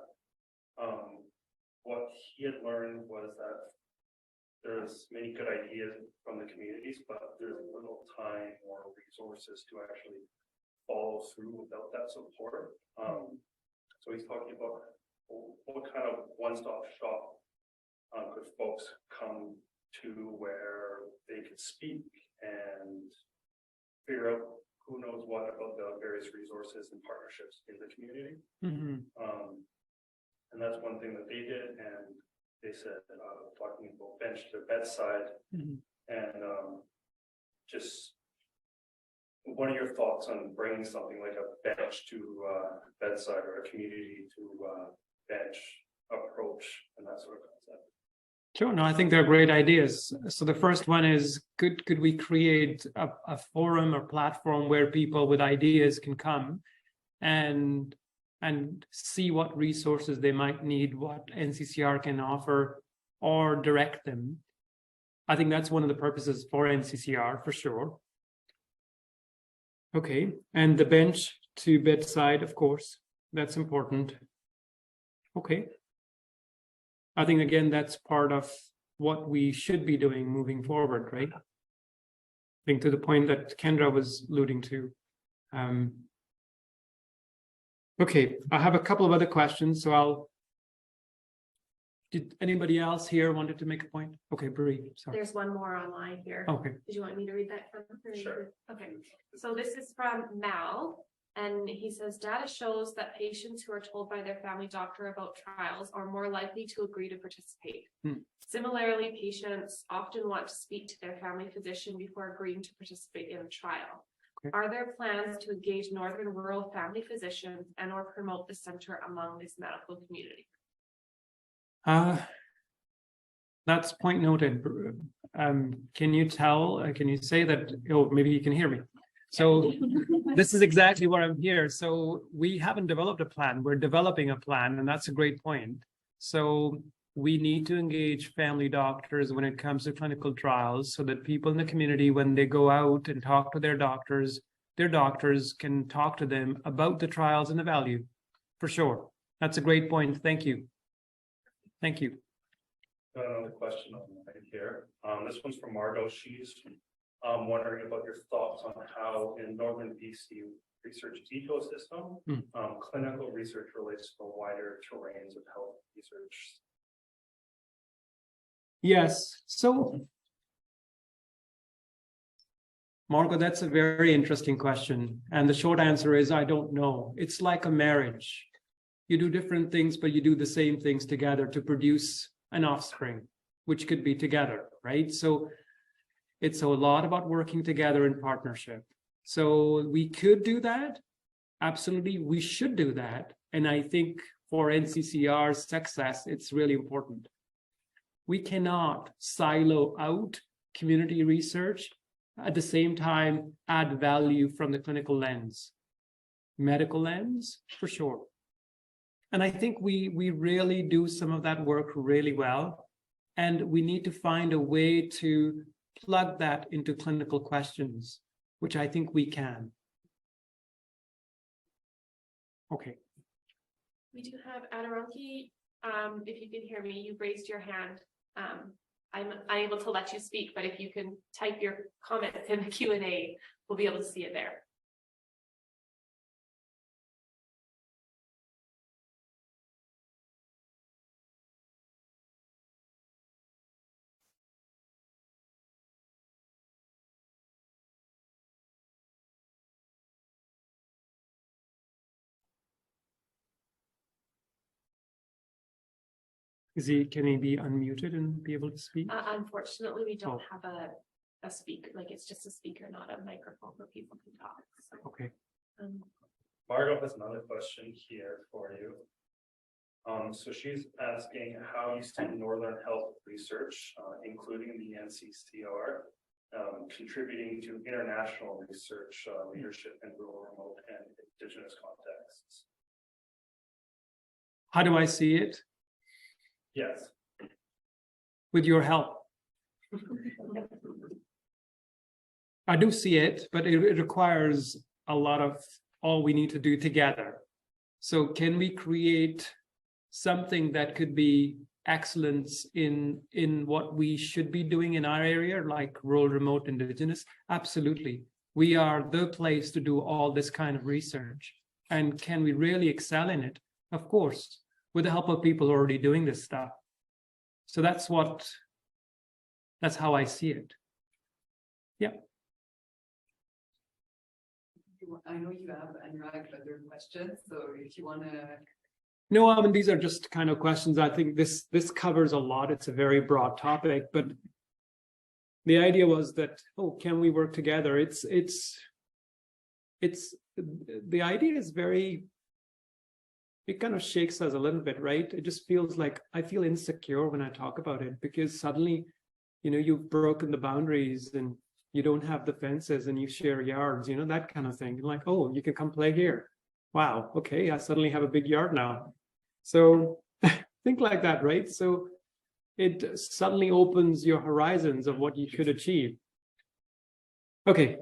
Speaker 7: What he had learned was that there's many good ideas from the communities, but there's little time or resources to actually follow through without that support. So he's talking about what kind of one-stop shop could folks come to where they could speak and figure out who knows what about the various resources and partnerships in the community.
Speaker 2: Mm-hmm.
Speaker 7: And that's one thing that they did, and they said talking about bench to bedside.
Speaker 2: Mm-hmm.
Speaker 7: And just what are your thoughts on bringing something like a bench to bedside or a community to bench approach and that sort of concept?
Speaker 2: Sure. No, I think they're great ideas. So the first one is, could we create a forum or platform where people with ideas can come and see what resources they might need, what NCCR can offer, or direct them. I think that's one of the purposes for NCCR for sure. Okay, and the bench to bedside, of course, that's important. Okay. I think, again, that's part of what we should be doing moving forward, right? I think to the point that Kendra was alluding to. Okay, I have a couple of other questions, so did anybody else here wanted to make a point? Okay, Bree, sorry.
Speaker 3: There's one more online here.
Speaker 2: Okay.
Speaker 3: Did you want me to read that from?
Speaker 7: Sure.
Speaker 3: Okay, so this is from Mal. And he says, data shows that patients who are told by their family doctor about trials are more likely to agree to participate. Similarly, patients often want to speak to their family physician before agreeing to participate in a trial.
Speaker 2: Okay.
Speaker 3: Are there plans to engage Northern rural family physicians and or promote the center among this medical community?
Speaker 2: That's point noted. Can you say that, oh, maybe you can hear me. So this is exactly where I'm here. So we haven't developed a plan. We're developing a plan, and that's a great point. So we need to engage family doctors when it comes to clinical trials so that people in the community, when they go out and talk to their doctors can talk to them about the trials and the value, for sure. That's a great point. Thank you. Thank you.
Speaker 7: Got another question right here. This one's from Margot. She's wondering about your thoughts on how in Northern BC research ecosystem. Clinical research relates to the wider terrains of health research.
Speaker 2: Yes. So, Margot, that's a very interesting question. And the short answer is, I don't know. It's like a marriage. You do different things, but you do the same things together to produce an offspring, which could be together, right? So it's a lot about working together in partnership. So we could do that. Absolutely, we should do that. And I think for NCCR's success, it's really important. We cannot silo out community research, at the same time add value from the clinical lens. Medical lens, for sure. And I think we really do some of that work really well. And we need to find a way to plug that into clinical questions, which I think we can. Okay.
Speaker 3: We do have Anurag. If you can hear me, you've raised your hand. I'm unable to let you speak, but if you can type your comment in the Q&A, we'll be able to see it there.
Speaker 2: Can he be unmuted and be able to speak?
Speaker 3: Unfortunately, we don't have a speaker, like it's just a speaker, not a microphone where people can talk. So,
Speaker 2: okay.
Speaker 7: Margot has another question here for you. So she's asking how you see Northern health research, including the NCCR, contributing to international research leadership in rural, remote, and indigenous contexts.
Speaker 2: How do I see it?
Speaker 7: Yes.
Speaker 2: With your help. I do see it, but it requires a lot of all we need to do together. So can we create something that could be excellence in what we should be doing in our area, like rural, remote, indigenous? Absolutely. We are the place to do all this kind of research. And can we really excel in it? Of course, with the help of people already doing this stuff. So that's how I see it. Yeah.
Speaker 6: I know you have Anurag other questions, so if you want to.
Speaker 2: No, I mean, these are just kind of questions. I think this covers a lot. It's a very broad topic, but the idea was that, oh, can we work together? The idea is very, it kind of shakes us a little bit, right? It just feels like I feel insecure when I talk about it because suddenly, you've broken the boundaries and you don't have the fences and you share yards, that kind of thing. Like, oh, you can come play here. Wow, okay, I suddenly have a big yard now. So think like that, right? So it suddenly opens your horizons of what you could achieve. Okay.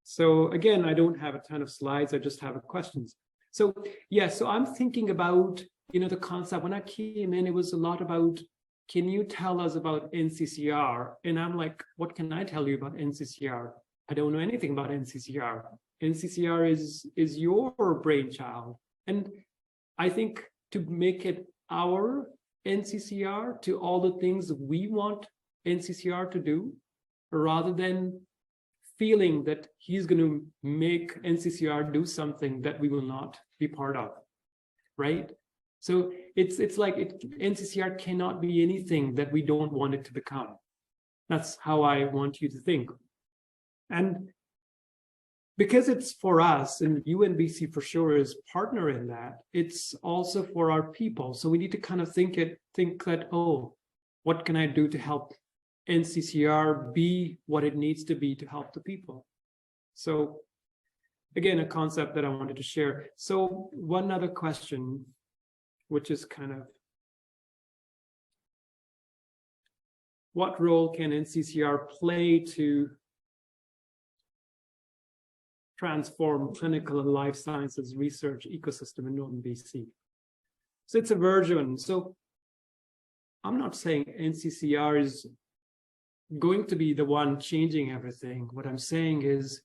Speaker 2: So again, I don't have a ton of slides. I just have questions. So yeah, so I'm thinking about, the concept. When I came in, it was a lot about, can you tell us about NCCR? And I'm like, what can I tell you about NCCR? I don't know anything about NCCR. NCCR is your brainchild. And I think to make it our NCCR to all the things we want NCCR to do, rather than feeling that he's going to make NCCR do something that we will not be part of, right? So it's like NCCR cannot be anything that we don't want it to become. That's how I want you to think. And because it's for us, and UNBC for sure is partner in that, it's also for our people. So we need to kind of think that, oh, what can I do to help NCCR be what it needs to be to help the people? So again, a concept that I wanted to share. So one other question, which is kind of, what role can NCCR play to transform clinical and life sciences research ecosystem in Northern BC? So it's a version. So I'm not saying NCCR is going to be the one changing everything. What I'm saying is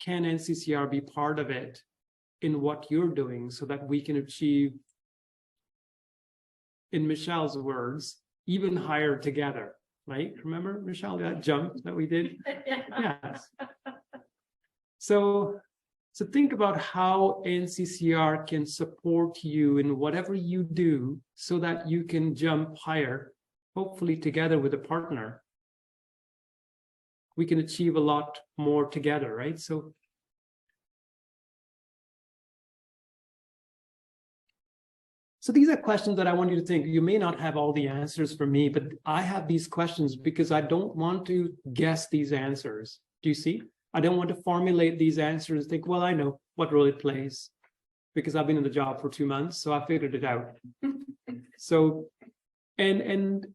Speaker 2: can NCCR be part of it in what you're doing so that we can achieve, in Michelle's words, even higher together, right? Remember, Michelle, that jump that we did? Yes. So think about how NCCR can support you in whatever you do so that you can jump higher, hopefully together with a partner. We can achieve a lot more together, right? So these are questions that I want you to think. You may not have all the answers for me, but I have these questions because I don't want to guess these answers. Do you see? I don't want to formulate these answers and think, well, I know what role it plays because I've been in the job for 2 months, so I figured it out. So, and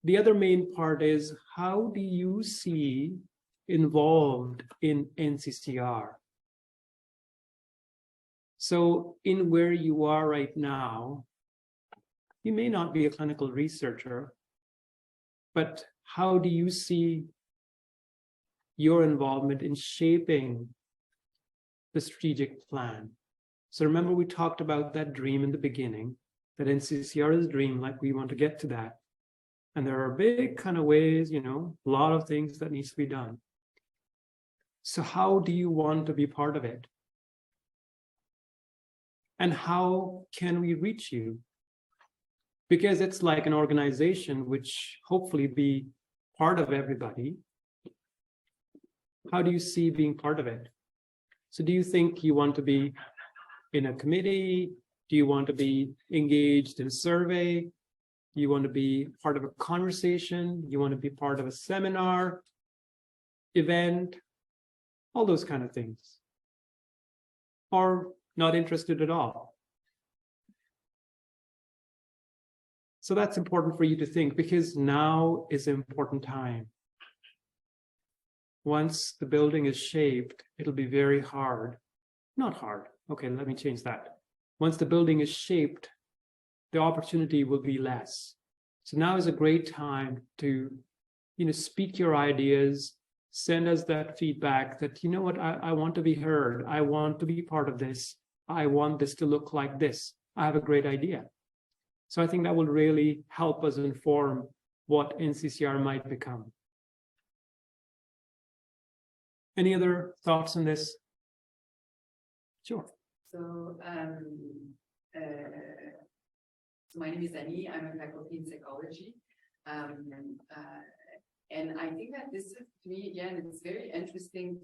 Speaker 2: the other main part is, how do you see involved in NCCR? So in where you are right now, you may not be a clinical researcher, but how do you see your involvement in shaping the strategic plan? So remember, we talked about that dream in the beginning, that NCCR is a dream, like we want to get to that. And there are big kind of ways, you know, a lot of things that needs to be done. So how do you want to be part of it? And how can we reach you? Because it's like an organization which hopefully be part of everybody. How do you see being part of it? So do you think you want to be in a committee? Do you want to be engaged in a survey? Do you want to be part of a conversation? You want to be part of a seminar, event, all those kind of things? Or not interested at all? So that's important for you to think, because now is an important time. Once the building is shaped, it'll be very hard. Not hard. Okay, let me change that. Once the building is shaped, the opportunity will be less. So now is a great time to, speak your ideas, send us that feedback that, you know what, I want to be heard. I want to be part of this. I want this to look like this. I have a great idea. So I think that will really help us inform what NCCR might become. Any other thoughts on this? Sure.
Speaker 6: So, so my name is Annie. I'm a faculty in psychology. And I think that this is, to me, again, it's very interesting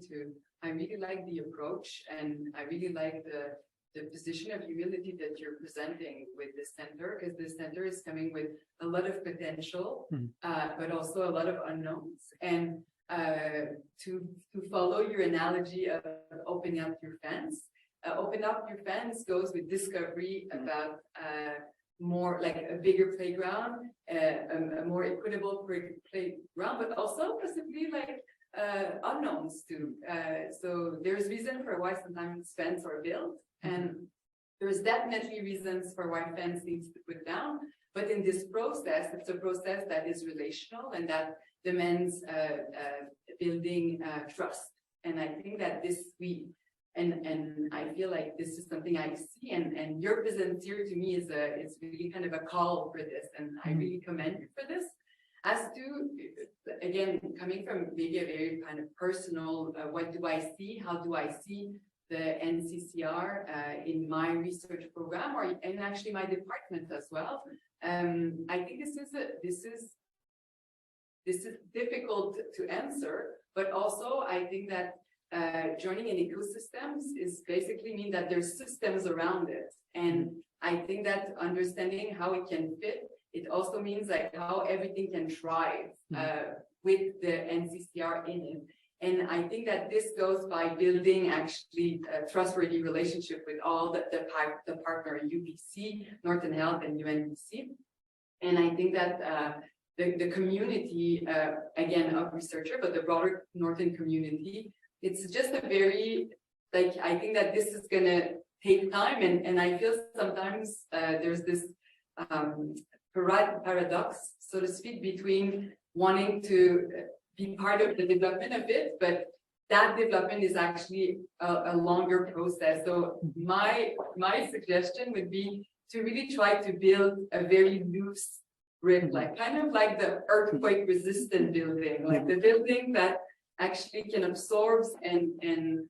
Speaker 6: I really like the approach, and I really like the position of humility that you're presenting with the center, because the center is coming with a lot of potential, but also a lot of unknowns. And to follow your analogy of opening up your fence, open up your fence goes with discovery about more like a bigger playground, a more equitable playground, but also possibly like unknowns too. So there's reason for why sometimes fence are built, and there's definitely reasons for why fence needs to put down. But in this process, it's a process that is relational and that demands building trust. And I think that and I feel like this is something I see, and your presence here to me is really kind of a call for this, and I really commend you for this. As to, again, coming from maybe a very kind of personal, what do I see? How do I see the NCCR in my research program, and actually my department as well? I think this is difficult to answer, but also I think that joining in ecosystems is basically mean that there's systems around it. And I think that understanding how it can fit, it also means like how everything can thrive with the NCCR in it. And I think that this goes by building actually a trustworthy relationship with all the partner UBC, Northern Health, and UNBC. And I think that the community, again, of researcher, but the broader Northern community, it's just a very, I think that this is going to take time. And I feel sometimes there's this paradox, so to speak, between wanting to be part of the development of it, but that development is actually a longer process. So my suggestion would be to really try to build a very loose brick, like kind of like the earthquake resistant building, like the building that actually can absorb and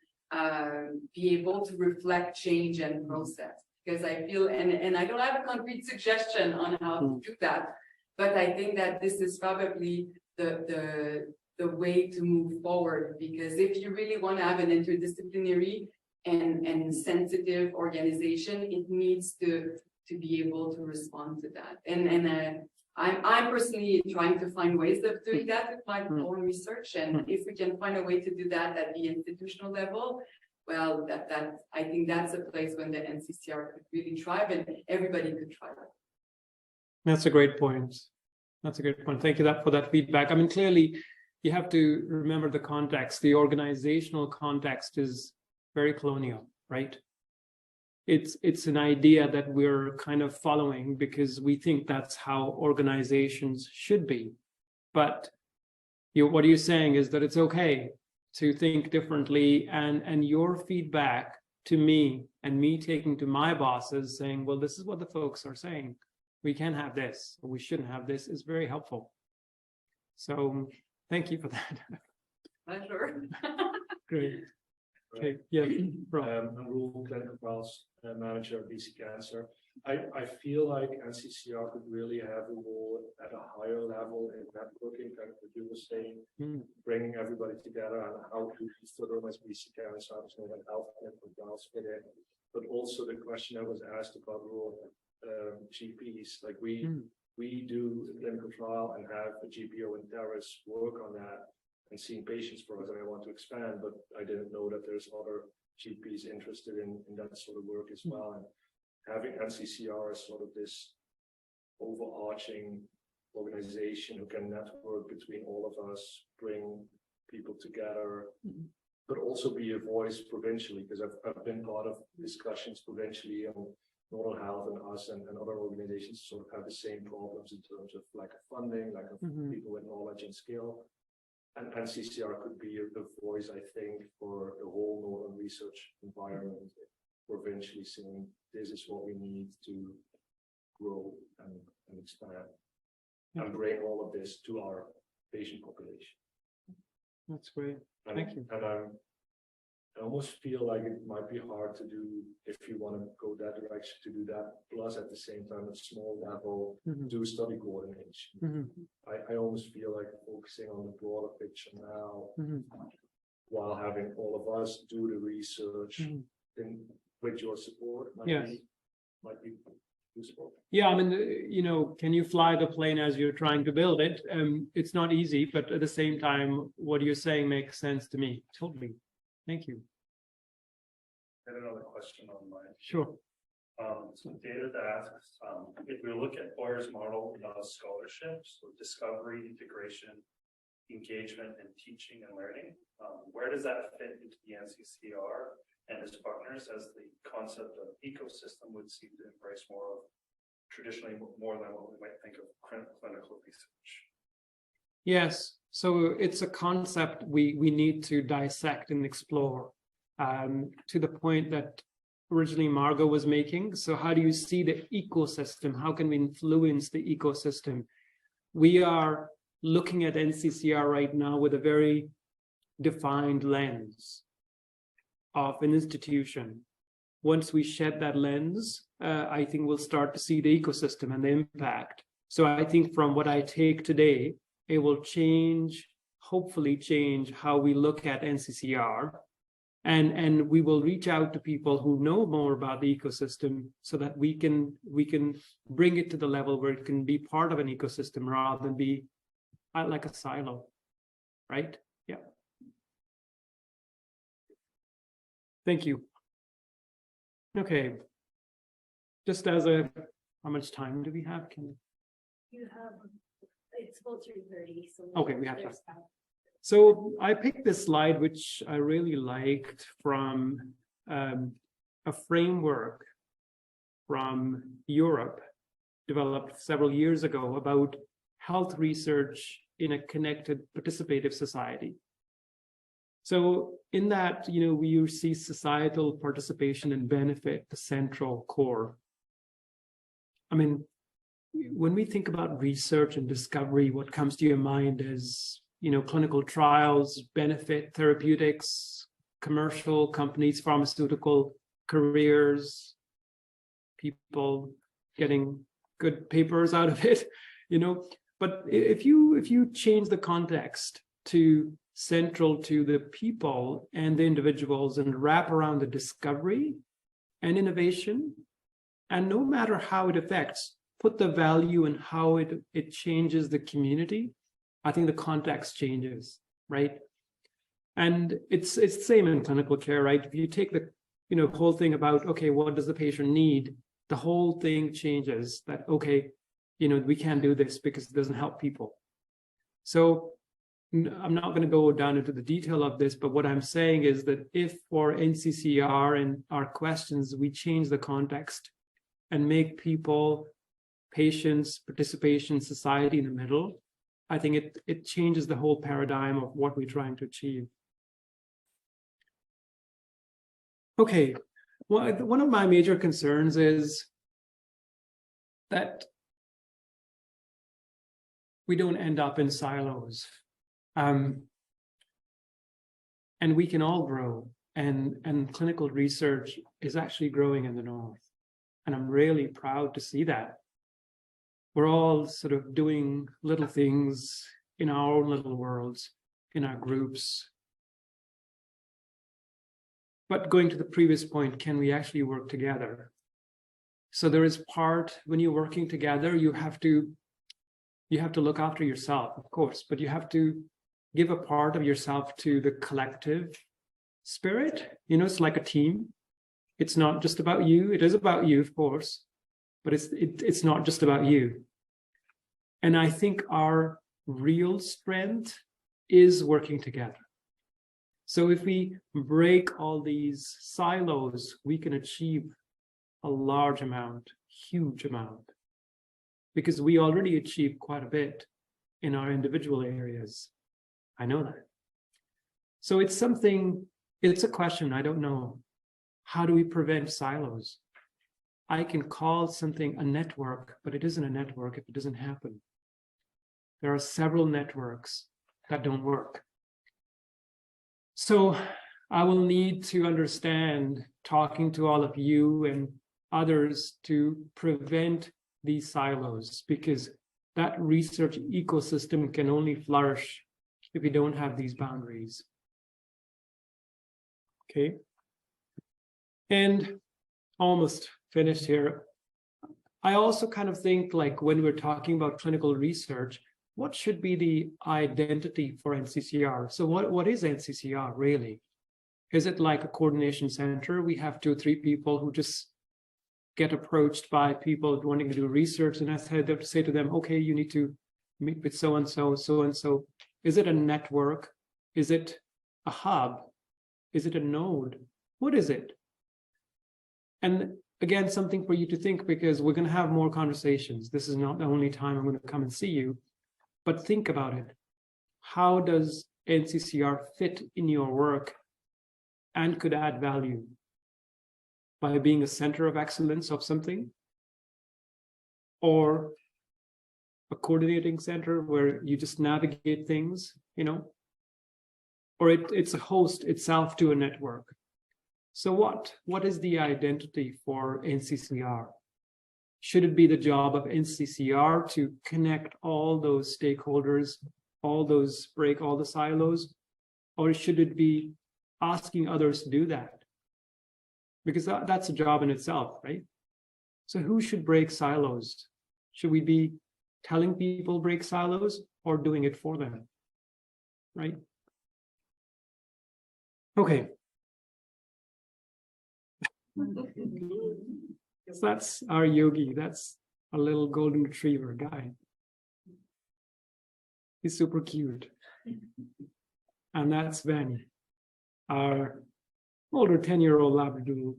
Speaker 6: be able to reflect change and process. Because I feel, and I don't have a concrete suggestion on how to do that, but I think that this is probably the way to move forward. Because if you really want to have an interdisciplinary and sensitive organization, it needs to be able to respond to that. And I'm personally trying to find ways of doing that with my own research. And if we can find a way to do that at the institutional level, well, that I think that's a place when the NCCR could really thrive and everybody could thrive.
Speaker 2: That's a great point. That's a great point. Thank you for that feedback. I mean, clearly, you have to remember the context. The organizational context is very colonial, right? It's an idea that we're kind of following because we think that's how organizations should be. But what you're saying is that it's okay to think differently, and your feedback to me and me taking to my bosses saying, well, this is what the folks are saying. We can have this, or we shouldn't have this, is very helpful. So thank you for that.
Speaker 6: Pleasure.
Speaker 2: Great. Okay, yeah, Rob.
Speaker 7: I'm Rural Clinical Trials Manager at BC Cancer. I feel like NCCR could really have a role at a higher level in networking, kind of what you were saying, bringing everybody together and how to further as BC Cancer, and health clinical trials fit in. But also the question I was asked about role GPs, like we do a clinical trial and have a GPO and Terrace work on that and seeing patients for us, and I want to expand, but I didn't know that there's other GPs interested in that sort of work as well. And having NCCR as sort of this overarching organization who can network between all of us, bring people together, but also be a voice provincially, because I've been part of discussions provincially on Northern Health and us and other organizations sort of have the same problems in terms of lack of funding, lack of people with knowledge and skill. And NCCR could be the voice, I think, for the whole Northern research environment, provincially saying this is what we need to grow and expand and bring all of this to our patient population.
Speaker 2: That's great. Thank you.
Speaker 7: And I almost feel like it might be hard to do if you want to go that direction, to do that. Plus, at the same time, at small level, do study coordination. I almost feel like focusing on the broader picture now, while having all of us do the research with your support might be useful. Yeah,
Speaker 2: I mean, can you fly the plane as you're trying to build it? It's not easy, but at the same time, what you're saying makes sense to me. Totally. Thank you.
Speaker 7: I have another question online.
Speaker 2: Sure.
Speaker 7: So David asks, if we look at Boyer's model of scholarships, so discovery, integration, engagement, and teaching and learning, where does that fit into the NCCR and its partners, as the concept of ecosystem would seem to embrace traditionally more than what we might think of clinical research?
Speaker 2: Yes, so it's a concept we need to dissect and explore to the point that originally Margot was making. So how do you see the ecosystem? How can we influence the ecosystem? We are looking at NCCR right now with a very defined lens of an institution. Once we shed that lens, I think we'll start to see the ecosystem and the impact. So I think from what I take today, it will hopefully change how we look at NCCR, and we will reach out to people who know more about the ecosystem so that we can bring it to the level where it can be part of an ecosystem rather than be like a silo, right? Yeah. Thank you. Okay. Just as how much time do we have?
Speaker 4: You have, it's about 3:30, so.
Speaker 2: Okay, we have time. So I picked this slide, which I really liked, from a framework from Europe, developed several years ago, about health research in a connected participative society. So in that, we see societal participation and benefit, the central core. I mean, when we think about research and discovery, what comes to your mind is, clinical trials, benefit, therapeutics, commercial companies, pharmaceutical careers, people getting good papers out of it, But if you change the context to central to the people and the individuals and wrap around the discovery and innovation, and no matter how it affects, put the value in how it changes the community, I think the context changes, right? And it's the same in clinical care, right? If you take the whole thing about, okay, what does the patient need? The whole thing changes that, okay, we can't do this because it doesn't help people. So I'm not going to go down into the detail of this, but what I'm saying is that if for NCCR and our questions, we change the context and make people, patients, participation, society in the middle, I think it changes the whole paradigm of what we're trying to achieve. Okay, well, one of my major concerns is that we don't end up in silos. And we can all grow, and clinical research is actually growing in the North. And I'm really proud to see that. We're all sort of doing little things in our own little worlds, in our groups. But going to the previous point, can we actually work together? So there is part, when you're working together, you have to look after yourself, of course, but you have to give a part of yourself to the collective spirit. It's like a team. It's not just about you. It is about you, of course, but it's not just about you. And I think our real strength is working together. So if we break all these silos, we can achieve a large amount, huge amount, because we already achieve quite a bit in our individual areas. I know that. So it's a question, I don't know. How do we prevent silos? I can call something a network, but it isn't a network if it doesn't happen. There are several networks that don't work. So I will need to understand, talking to all of you and others, to prevent these silos, because that research ecosystem can only flourish if we don't have these boundaries. Okay. And almost finished here. I also kind of think, like, when we're talking about clinical research, what should be the identity for NCCR? So what is NCCR really? Is it like a coordination center? We have 2 or 3 people who just get approached by people wanting to do research, and I say to them, okay, you need to meet with so-and-so, so-and-so. Is it a network? Is it a hub? Is it a node? What is it? And again, something for you to think, because we're going to have more conversations. This is not the only time I'm going to come and see you, but think about it. How does NCCR fit in your work and could add value? By being a center of excellence of something, or a coordinating center where you just navigate things, or it's a host itself to a network. So what is the identity for NCCR? Should it be the job of NCCR to connect all those stakeholders, break all the silos, or should it be asking others to do that? Because that's a job in itself, right? So who should break silos? Should we be telling people break silos or doing it for them, right? Okay. So that's our yogi. That's a little golden retriever guy. He's super cute. And that's Vanny, our older 10-year-old Labradoodle.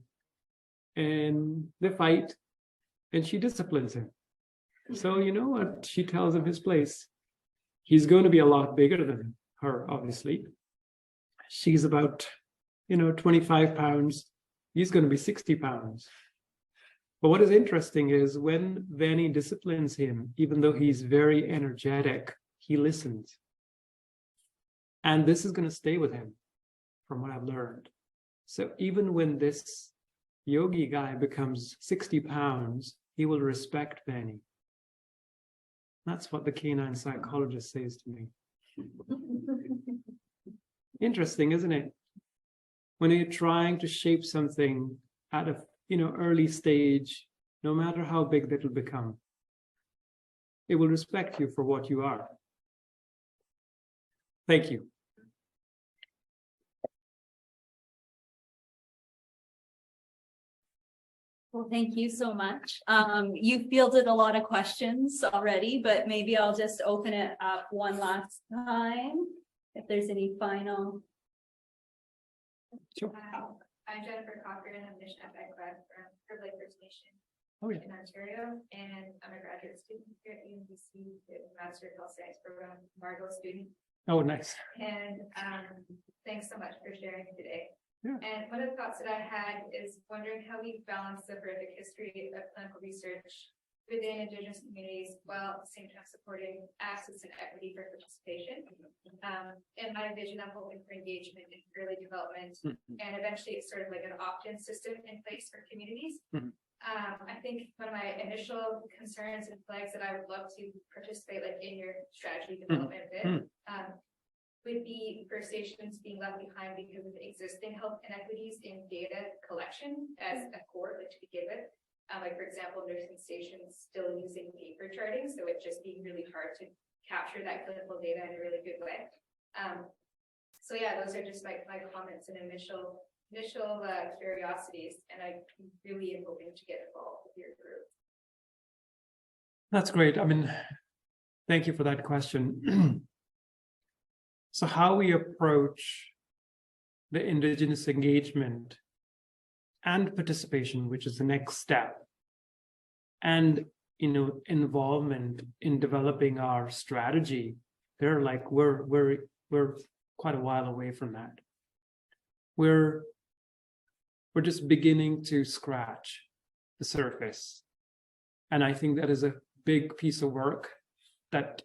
Speaker 2: And they fight, and she disciplines him. So you know what? She tells him his place. He's going to be a lot bigger than her, obviously. she's about, 25 pounds. He's going to be 60 pounds. But what is interesting is when Veni disciplines him, even though he's very energetic, he listens. And this is going to stay with him, from what I've learned. So even when this yogi guy becomes 60 pounds, he will respect Veni. That's what the canine psychologist says to me. Interesting, isn't it? When you're trying to shape something at a early stage, no matter how big that will become, it will respect you for what you are. Thank you.
Speaker 1: Well, thank you so much. You fielded a lot of questions already, but maybe I'll just open it up one last time. If there's any final.
Speaker 2: Sure.
Speaker 8: I'm Jennifer Cochran. I'm Mission FX grad from Privilege First Nation
Speaker 2: Yeah.
Speaker 8: in Ontario, and I'm a graduate student here at UNBC, with a Master of Health Science program, Margot student.
Speaker 2: Oh, nice.
Speaker 8: And thanks so much for sharing today.
Speaker 2: Yeah.
Speaker 8: And one of the thoughts that I had is wondering how we balance the horrific history of clinical research within Indigenous communities while at the same time supporting access and equity for participation. In my vision, I'm hoping for engagement in early development, and eventually it's sort of like an opt-in system in place for communities. I think one of my initial concerns and flags that I would love to participate like in your strategy development bit would be First Nations being left behind because of existing health inequities in data collection as a core, like to begin with. Like for example, nursing stations still using paper charting, so it's just being really hard to capture that clinical data in a really good way. So yeah, those are just my comments and initial curiosities, and I really am hoping to get involved with your group.
Speaker 2: That's great. I mean, thank you for that question. So how we approach the Indigenous engagement and participation, which is the next step, and involvement in developing our strategy, we're quite a while away from that. We're just beginning to scratch the surface, and I think that is a big piece of work that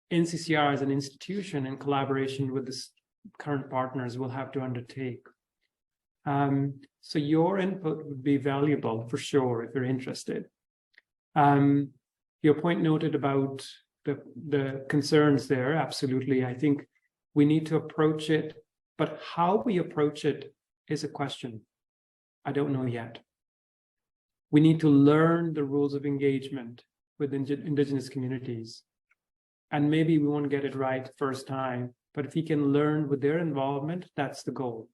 Speaker 2: NCCR as an institution in collaboration with the current partners will have to undertake. So your input would be valuable for sure if you're interested. Your point noted about the concerns there, absolutely. I think we need to approach it, but how we approach it is a question. I don't know yet. We need to learn the rules of engagement with Indigenous communities. And maybe we won't get it right first time, but if we can learn with their involvement, that's the goal.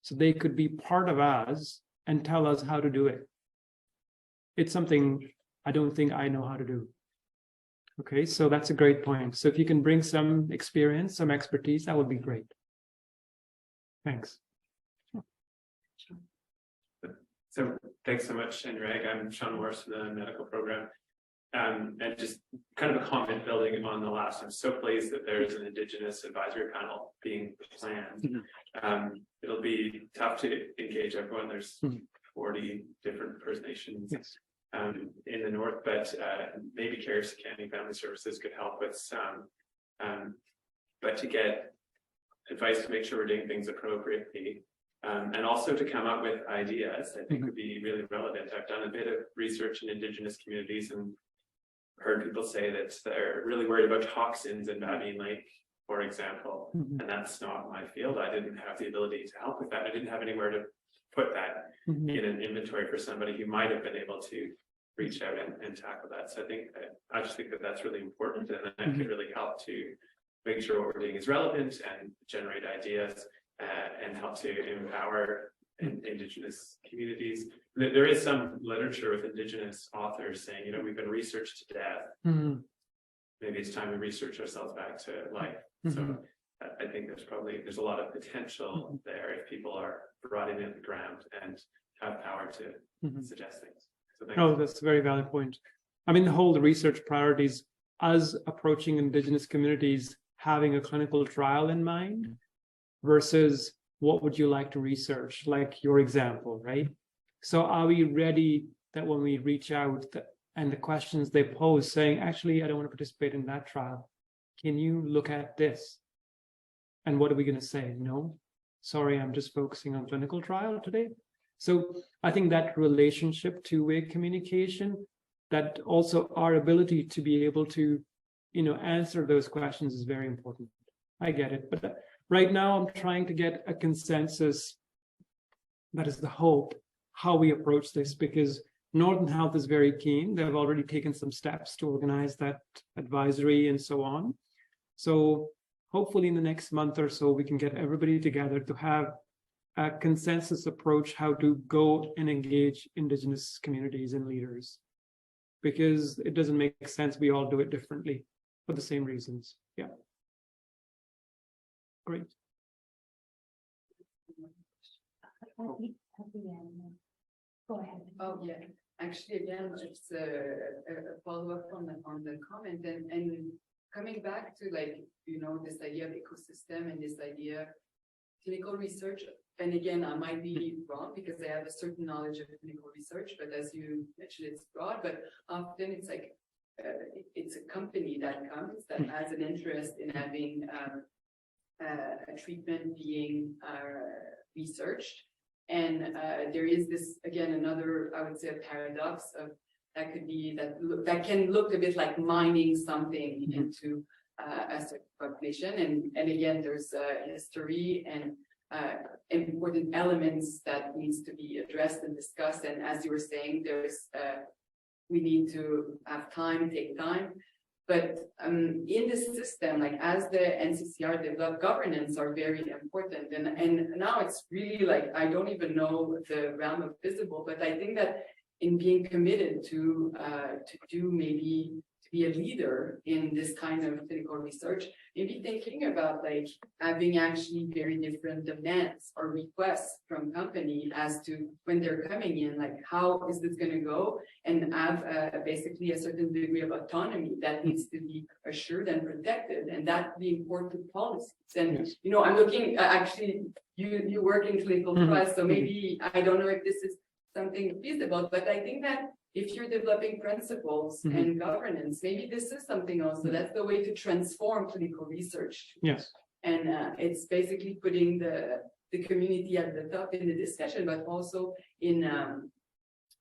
Speaker 2: So they could be part of us and tell us how to do it. It's something I don't think I know how to do. Okay, so that's a great point. So if you can bring some experience, some expertise, that would be great. Thanks.
Speaker 9: So thanks so much, Anurag. I'm Sean Morris from the medical program. And just kind of a comment building on the last, I'm so pleased that there's an Indigenous advisory panel being planned. It'll be tough to engage everyone. There's 40 different First Nations in the north, but maybe Carrier County Family Services could help with some. But to get advice to make sure we're doing things appropriately, and also to come up with ideas, I think would be really relevant. I've done a bit of research in Indigenous communities and heard people say that they're really worried about toxins in Babine Lake, for example, and that's not my field. I didn't have the ability to help with that. I didn't have anywhere to put that in an inventory for somebody who might have been able to reach out and tackle that. So I just think that that's really important, and that could really help to make sure what we're doing is relevant and generate ideas and help to empower Indigenous communities. There is some literature with Indigenous authors saying, we've been researched to death. Maybe it's time we research ourselves back to life. So I think there's a lot of potential there if people are brought in at the ground and have power to suggest things. So
Speaker 2: that's a very valid point. I mean, the whole research priorities, us approaching Indigenous communities, having a clinical trial in mind, versus what would you like to research, like your example, right? So are we ready that when we reach out and the questions they pose saying, actually, I don't want to participate in that trial. Can you look at this? And what are we going to say? No, sorry, I'm just focusing on clinical trial today. So I think that relationship, two-way communication, that also our ability to be able to, answer those questions is very important. I get it. But right now I'm trying to get a consensus. That is the hope, how we approach this, because Northern Health is very keen. They've already taken some steps to organize that advisory and so on. So hopefully in the next month or so, we can get everybody together to have a consensus approach how to go and engage Indigenous communities and leaders, because it doesn't make sense we all do it differently for the same reasons. Yeah. Great.
Speaker 4: Go ahead.
Speaker 6: Oh, yeah. Actually, again, just a follow-up on the comment and coming back to this idea of ecosystem and this idea of clinical research. And again, I might be wrong because I have a certain knowledge of clinical research, but as you mentioned, it's broad, but often it's like, it's a company that comes that has an interest in having a treatment being researched. And there is this, again, another, I would say, a paradox of that could be that can look a bit like mining something into a certain population. And again, there's history and important elements that needs to be addressed and discussed. And as you were saying, there's we need to have time, take time. But in this system, like as the NCCR developed, governance are very important. And now it's really like, I don't even know the realm of visible, but I think that in being committed to be a leader in this kind of clinical research, maybe thinking about like having actually very different demands or requests from company as to when they're coming in, like how is this going to go, and have basically a certain degree of autonomy that needs to be assured and protected, and that be important policies. And
Speaker 2: yes.
Speaker 6: I'm looking actually you work in clinical trials, so maybe I don't know if this is something feasible, but I think that if you're developing principles and governance, maybe this is something also. That's the way to transform clinical research.
Speaker 2: Yes.
Speaker 6: And it's basically putting the community at the top in the discussion, but also in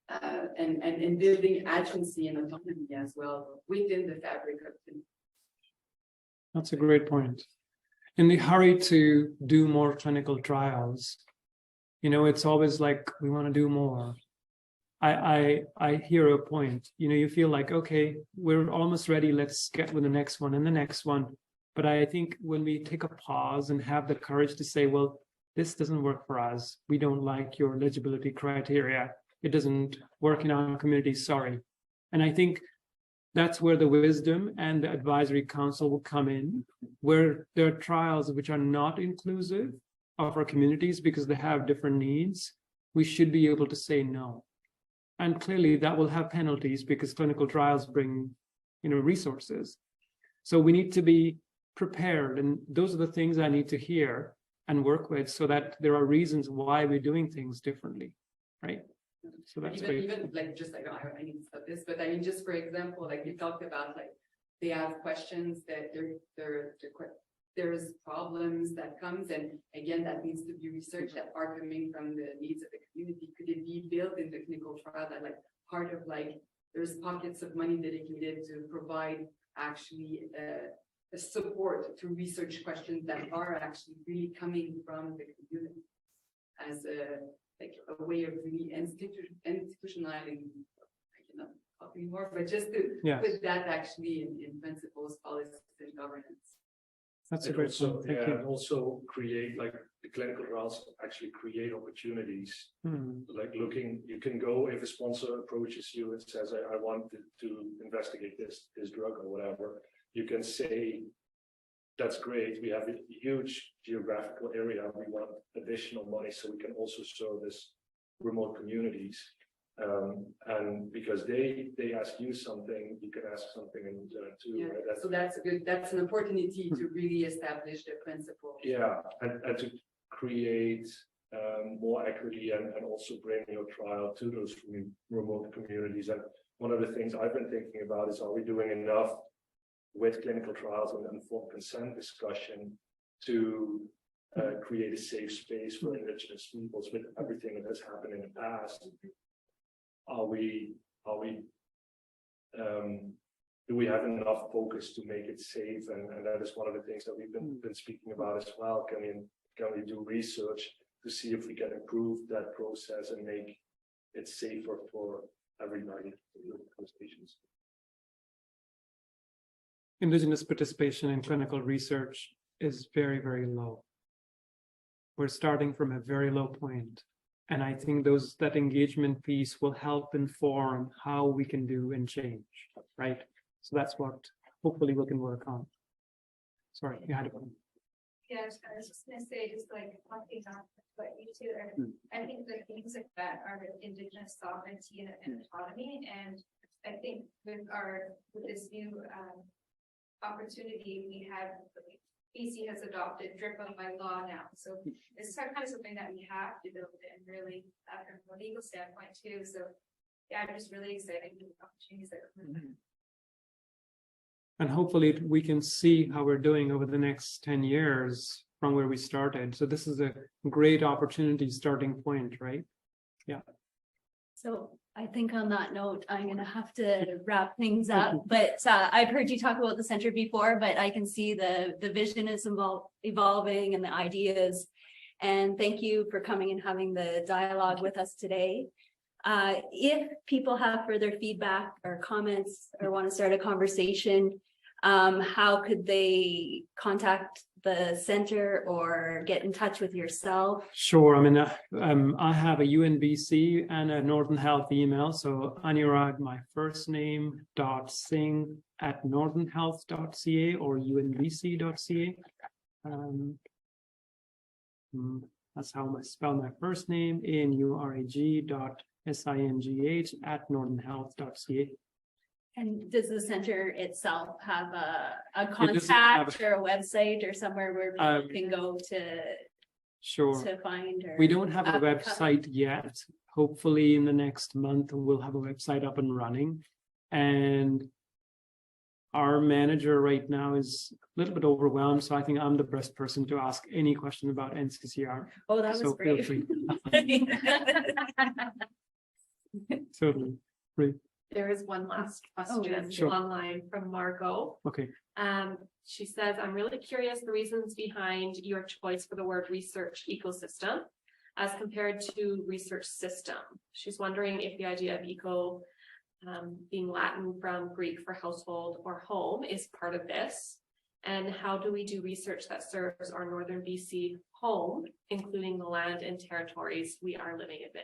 Speaker 6: and building agency and autonomy as well within the fabric of the.
Speaker 2: That's a great point. In the hurry to do more clinical trials, it's always like we want to do more. I hear a point. You feel like, okay, we're almost ready. Let's get with the next one and the next one. But I think when we take a pause and have the courage to say, well, this doesn't work for us. We don't like your eligibility criteria. It doesn't work in our community. Sorry. And I think that's where the wisdom and the advisory council will come in, where there are trials which are not inclusive of our communities because they have different needs. We should be able to say no. And clearly that will have penalties because clinical trials bring, resources. So we need to be prepared. And those are the things I need to hear and work with so that there are reasons why we're doing things differently, right? So that's great.
Speaker 6: Even like, just like, I need to stop this, but I mean, just for example, like you talked about, like they have questions that there's problems that comes, and again, that needs to be researched that are coming from the needs of the community. Could it be built in the clinical trial that like part of like there's pockets of money dedicated to provide actually a support to research questions that are actually really coming from the community as a way of really institutionalizing. I cannot talk anymore, but just to put that actually in principles, policies, and governance.
Speaker 2: That's a great
Speaker 10: also,
Speaker 2: point. Thank you.
Speaker 10: and also create, like the clinical trials actually create opportunities. Like you can go if a sponsor approaches you and says, I want to investigate this drug or whatever, you can say, that's great. We have a huge geographical area. We want additional money so we can also serve this remote communities. And because they ask you something, you can ask something in return too.
Speaker 6: Yeah,
Speaker 10: Right?
Speaker 6: so that's an opportunity to really establish the principle.
Speaker 10: Yeah, and to create more equity and also bring your trial to those remote communities. And one of the things I've been thinking about is, are we doing enough with clinical trials and informed consent discussion to create a safe space for Indigenous peoples with everything that has happened in the past? Do we have enough focus to make it safe? And that is one of the things that we've been speaking about as well. Can we do research to see if we can improve that process and make it safer for everybody, those patients?
Speaker 2: Indigenous participation in clinical research is very, very low. We're starting from a very low point. And I think that engagement piece will help inform how we can do and change, right? So that's what hopefully we can work on. Sorry, you had a point.
Speaker 8: Yeah, I was just gonna say, just like one thing on what you two are, I think the things like that are Indigenous sovereignty and autonomy. And I think with this new opportunity we have, BC has adopted DRIP by law now. So it's kind of something that we have to build in really from a legal standpoint too. So yeah, I'm just really excited with the opportunities that come.
Speaker 2: And hopefully we can see how we're doing over the next 10 years from where we started. So this is a great opportunity starting point, right? Yeah.
Speaker 1: So I think on that note, I'm going to have to wrap things up, but I've heard you talk about the center before, but I can see the vision is evolving and the ideas. And thank you for coming and having the dialogue with us today. If people have further feedback or comments or want to start a conversation, how could they contact the center or get in touch with yourself?
Speaker 2: Sure. I mean, I have a UNBC and a Northern Health email. So Anurag, my first name, .singh @northernhealth.ca or unbc.ca. That's how I spell my first name, ANURAG.SINGH @northernhealth.ca.
Speaker 1: And does the center itself have a contact or a website or somewhere where people can go to find? Or
Speaker 2: we don't have a website yet. Hopefully in the next month we'll have a website up and running. And our manager right now is a little bit overwhelmed, so I think I'm the best person to ask any question about NCCR.
Speaker 1: Oh, that was great.
Speaker 2: Totally. Great.
Speaker 3: There is one last question online from Margot.
Speaker 2: Okay.
Speaker 3: She says, I'm really curious the reasons behind your choice for the word research ecosystem as compared to research system. She's wondering if the idea of eco being Latin from Greek for household or home is part of this. And how do we do research that serves our Northern BC home, including the land and territories we are living in?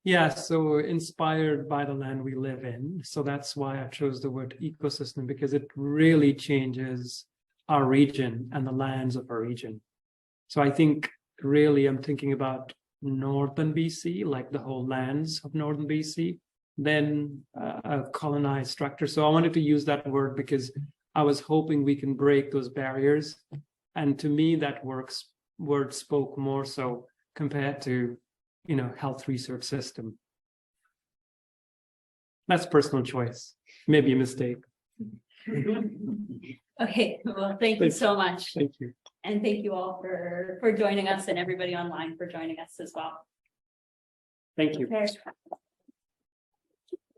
Speaker 2: Yeah, so inspired by the land we live in. So that's why I chose the word ecosystem, because it really changes our region and the lands of our region. So I think really I'm thinking about Northern BC, like the whole lands of Northern BC, then a colonized structure. So I wanted to use that word because I was hoping we can break those barriers. And to me, that word spoke more so compared to health research system. That's personal choice, maybe a mistake.
Speaker 1: Okay, well, thank you so much.
Speaker 2: Thank you.
Speaker 1: And thank you all for joining us and everybody online for joining us as well.
Speaker 2: Thank you.
Speaker 1: Okay.